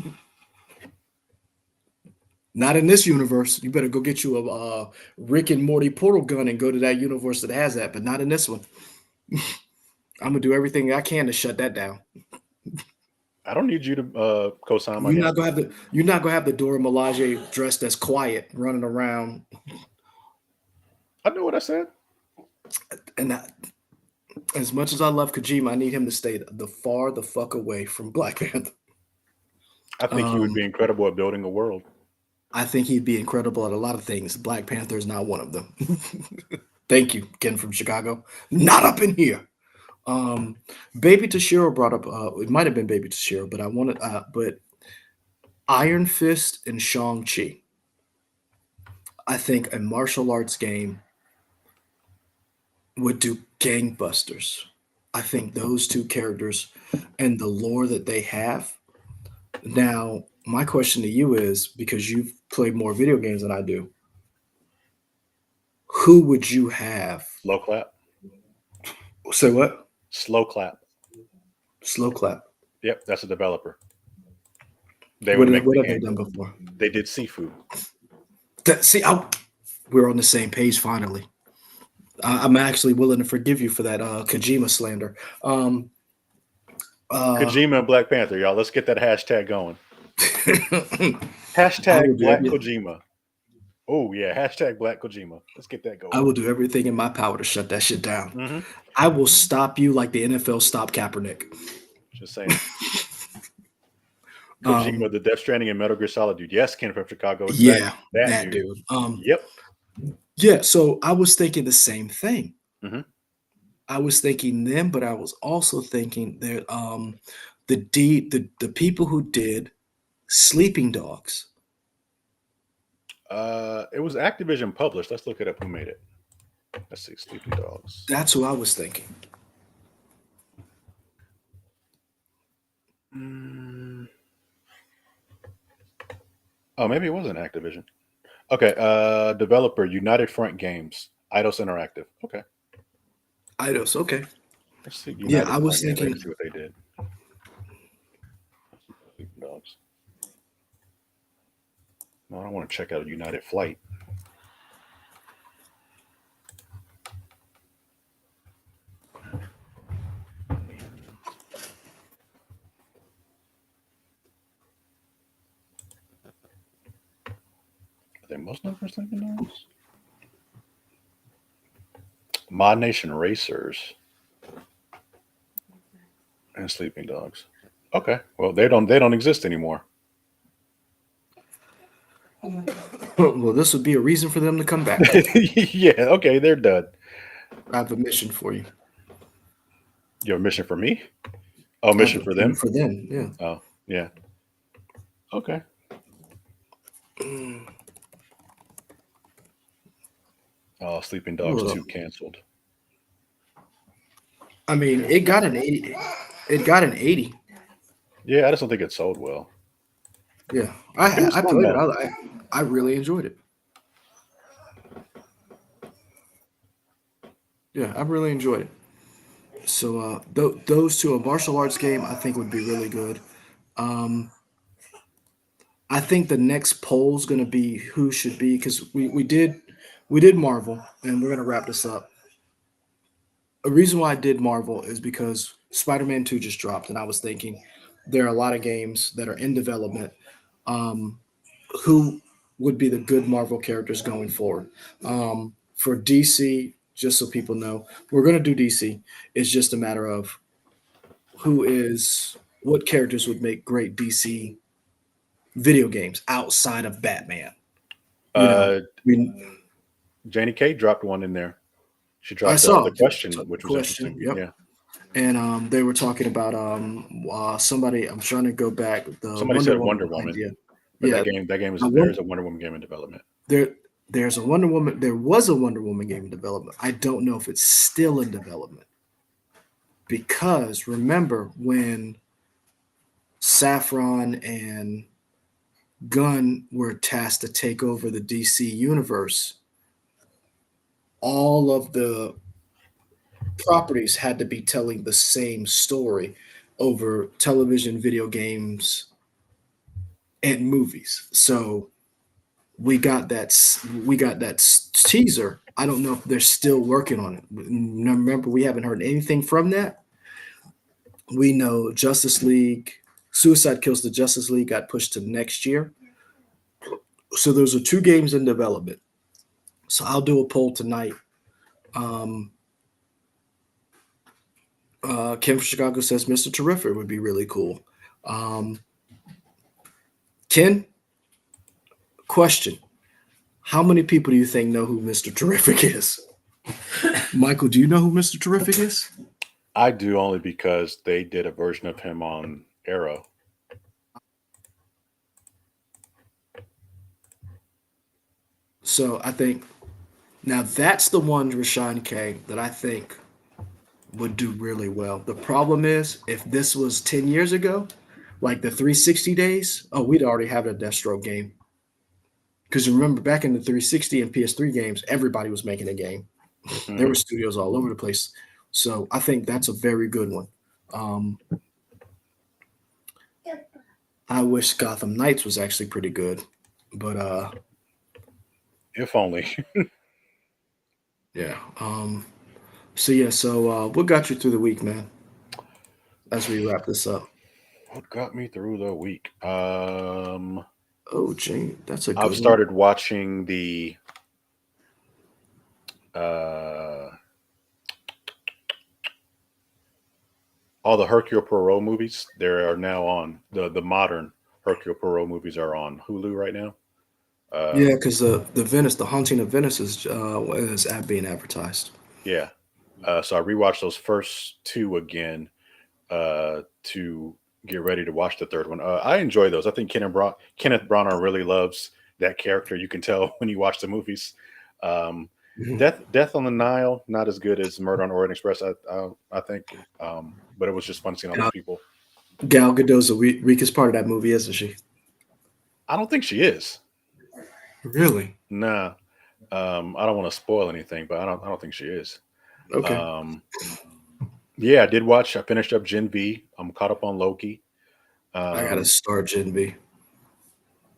Not in this universe. You better go get you a Rick and Morty portal gun and go to that universe that has that, but not in this one. I'm gonna do everything I can to shut that down. I don't need you to co-sign my You're not answer. gonna have the Dora Milaje dressed as quiet running around. I know what I said. And as much as I love Kojima, I need him to stay the fuck away from Black Panther. I think he would Um, be incredible at building a world. I think he'd be incredible at a lot of things. Black Panther is not one of them. Thank you, Ken from Chicago. Not up in here. Um, Baby Toshiro brought up. It might have been Baby Toshiro, but I wanted. But Iron Fist and Shang Chi. I think a martial arts game would do gangbusters. I think those two characters and the lore that they have. Now, my question to you is, because you've played more video games than I do, who would you have? Slow clap. Say what? Slow clap. Slow clap. Yep, that's a developer. They would What, make what the have they game. done before? They did Seafood. See, we're on the same page finally. I'm actually willing to forgive you for that Kojima slander. Um, uh, Kojima and Black Panther, y'all. Let's get that hashtag going. I will Hashtag do Black every, Kojima. Oh yeah, hashtag Black Kojima. Let's get that I going. will do everything in my power to shut that shit down. Hmm. I will stop you like the NFL stopped Kaepernick. Just saying. Um, Kojima, the Death Stranding and Metal Gear Solid dude. Yes, Ken from Chicago, yeah, exactly. That that dude. dude. Yep. Yeah. So I was thinking the same thing. Hmm. I was thinking them, but I was also thinking that the people who did Sleeping Dogs. It was Activision published. Let's look it up. Who made it? Let's see. Sleeping Dogs. That's who I was thinking. Mm. Oh, maybe it wasn't Activision. Okay. Developer United Front Games. Eidos Interactive. Okay. Eidos. Okay. Let's see. Yeah, United I Front was Games. thinking. Let's see what they did. Sleeping Dogs. No, I don't want to check out United Flight. Are they Muslim for Sleeping Dogs? Mod Nation Racers and Sleeping Dogs. Okay. Well, they don't exist anymore. Well, this would be a reason for them to come back. Yeah. Okay. They're done. I have a mission for you. You have a mission for me? Oh, I have mission a for mission them? for them. Yeah. Oh, yeah. Okay. Mm, Oh, Sleeping Dogs Hold up. 2 canceled. I mean, it got an 80. It got an 80. Yeah, I just don't think it sold well. Yeah, It was I fun played it. though. I really enjoyed it. Yeah, I really enjoyed it. So those two, a martial arts game, I think would be really good. Um, I think the next poll is going to be who should be, because we did Marvel, and we're going to wrap this up. A reason why I did Marvel is because Spider-Man 2 just dropped, and I was thinking there are a lot of games that are in development. Um, who would be the good Marvel characters going forward? For DC, just so people know, we're going to do DC. It's just a matter of what characters would make great DC video games outside of Batman. You know, Uh, we, Janie K dropped one in there. She I dropped saw the question, which was question. interesting. Yep. Yeah. And they were talking about somebody. I'm trying to go back. The Somebody Wonder said Woman Wonder Woman, idea. but Yeah, I there want is a Wonder Woman game in development. there. There's a Wonder Woman. There was a Wonder Woman game in development. I don't know if it's still in development, because remember when Saffron and Gunn were tasked to take over the DC universe, all of the properties had to be telling the same story over television, video games, and movies. So we got that teaser. I don't know if they're still working on it. Remember, we haven't heard anything from that. We know Justice League, Suicide Kills the Justice League got pushed to next year. So those are two games in development. So I'll do a poll tonight. Um, Kim from Chicago says Mr. Terrific would be really cool. Um, Ken, question: how many people do you think know who Mr. Terrific is? Michael, do you know who Mr. Terrific is? I do only because they did a version of him on Arrow. So I think now that's the one, Rashawn K, that I think would do really well. The problem is, if this was 10 years ago, like the 360 days, oh, we'd already have a Deathstroke game. Because remember, back in the 360 and PS3 games, everybody was making a game. There were Hmm. studios all over the place. So I think that's a very good one. Um, I wish Gotham Knights was actually pretty good. But If only. yeah. So yeah, so what got you through the week, man, as we wrap this up? What got me through the week? Oh, Gene, that's a I've good one. started watching the uh, all the Hercule Poirot movies. They are now on the modern Hercule Poirot movies are on Hulu right now. Yeah, Um, because the Venice, the Haunting of Venice is being advertised. yeah. So I rewatched those first two again to get ready to watch the third one. I enjoy those. I think Kenneth Branagh really loves that character. You can tell when you watch the movies. Um, Mhm. Death on the Nile, not as good as Murder on Orient Express. I think, but it was just fun seeing all those Gal, people. Gal Gadot's the weakest part of that movie, isn't she? I don't think she is. Really? Nah. I don't want to spoil anything, but I don't think she is. Okay. Um, yeah, I did watch. I finished up Gen V. I'm caught up on Loki. I gotta Um, start Gen B.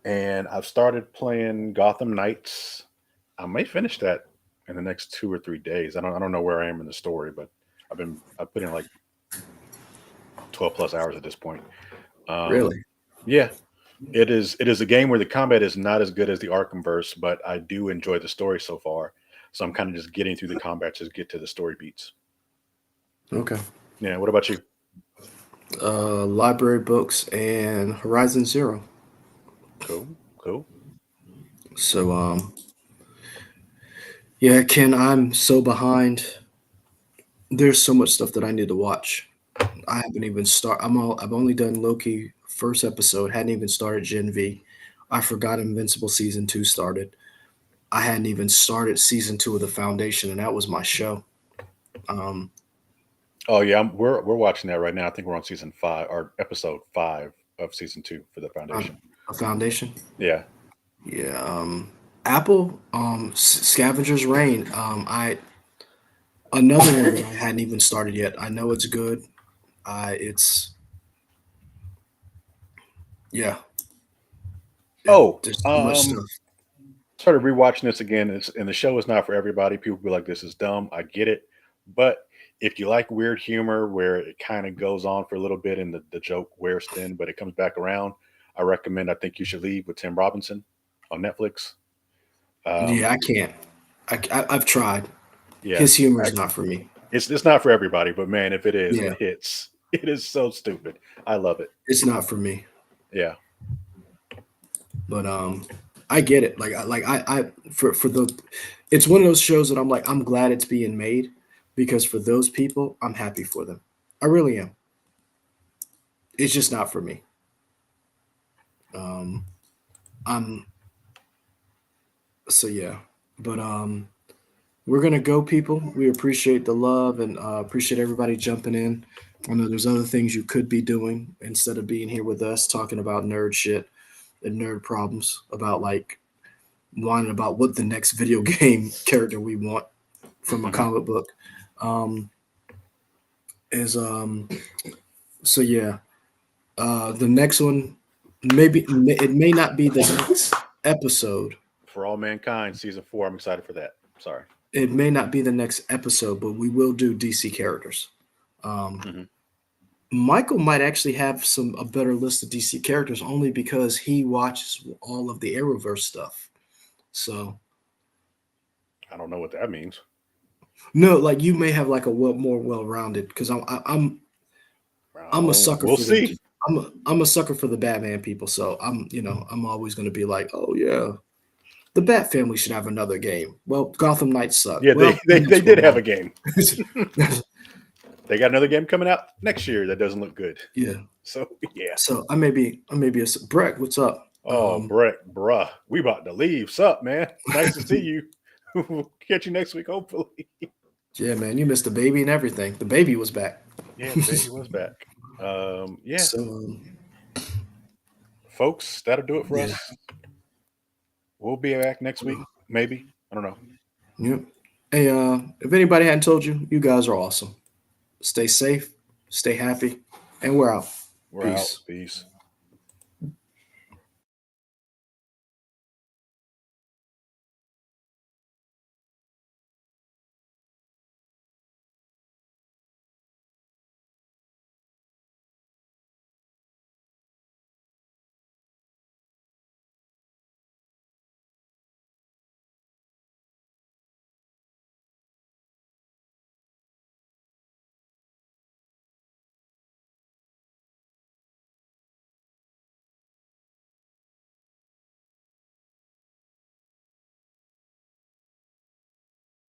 and I've started playing Gotham Knights. I may finish that in the next 2 or 3 days. I don't know where I am in the story, but I put in like 12 plus hours at this point. Um, Really? yeah, it is a game where the combat is not as good as the Arkham verse, but I do enjoy the story so far. So I'm kind of just getting through the combat to get to the story beats. Okay. Yeah. What about you? Library books and Horizon Zero. Cool. Cool. So yeah, Ken, I'm so behind. There's so much stuff that I need to watch. I haven't even I've only done Loki first episode. Hadn't even started Gen V. I forgot Invincible season 2 started. I hadn't even started season 2 of The Foundation, and that was my show. Um, Oh yeah, we're watching that right now. I think we're on season 5 or episode 5 of season 2 for the a, Foundation. a Foundation. Yeah. Yeah. Apple. Scavenger's Reign. I Another one that I hadn't even started yet. I know it's good. It's Yeah. Oh, There's so much stuff. started rewatching this again. And the show is not for everybody. People be like, "This is dumb." I get it, but if you like weird humor where it kind of goes on for a little bit and the joke wears thin, but it comes back around, I recommend. I think you should leave with Tim Robinson on Netflix. Yeah, Um, I can't. I've tried. yeah, His humor I, is not for me. it's not for everybody, but man, if it is, Yeah, it hits. It is so stupid. I love it. it's not for me. Yeah. But I get it. I for the, it's one of those shows that I'm like, I'm glad it's being made, because for those people, I'm happy for them. I really am. It's just not for me. Um, I'm so yeah. But we're gonna go, people. We appreciate the love and appreciate everybody jumping in. I know there's other things you could be doing instead of being here with us talking about nerd shit and nerd problems about like whining about what the next video game character we want from a Hmm. comic book um, is so yeah. The next one, it may not be the next episode. For All Mankind season 4, I'm excited for that. Sorry. It may not be the next episode, but we will do DC characters. Um, Hmm. Michael might actually have a better list of DC characters only because he watches all of the Arrowverse stuff. So I don't know what that means. No, like you may have like a more well-rounded because I'm a sucker We'll for the see. I'm a sucker for the Batman people. So I'm always going to be like, oh yeah, the Bat family should have another game. Well, Gotham Knights suck. Yeah, Well, the they next did one have a won. game. They got another game coming out next year that doesn't look good. Yeah. So yeah. So I may be a Breck. What's up? Oh, Brett, bruh, we about to leave. Sup, man? Nice to see you. We'll catch you next week, hopefully. Yeah, man, you missed the baby and everything. The baby was back. Yeah, the baby was back. Yeah, So folks, that'll do it for yeah, us. We'll be back next week, maybe. I don't know. yeah. Hey, if anybody hadn't told you, you guys are awesome. Stay safe, stay happy, and we're out. We're out. Peace. Peace.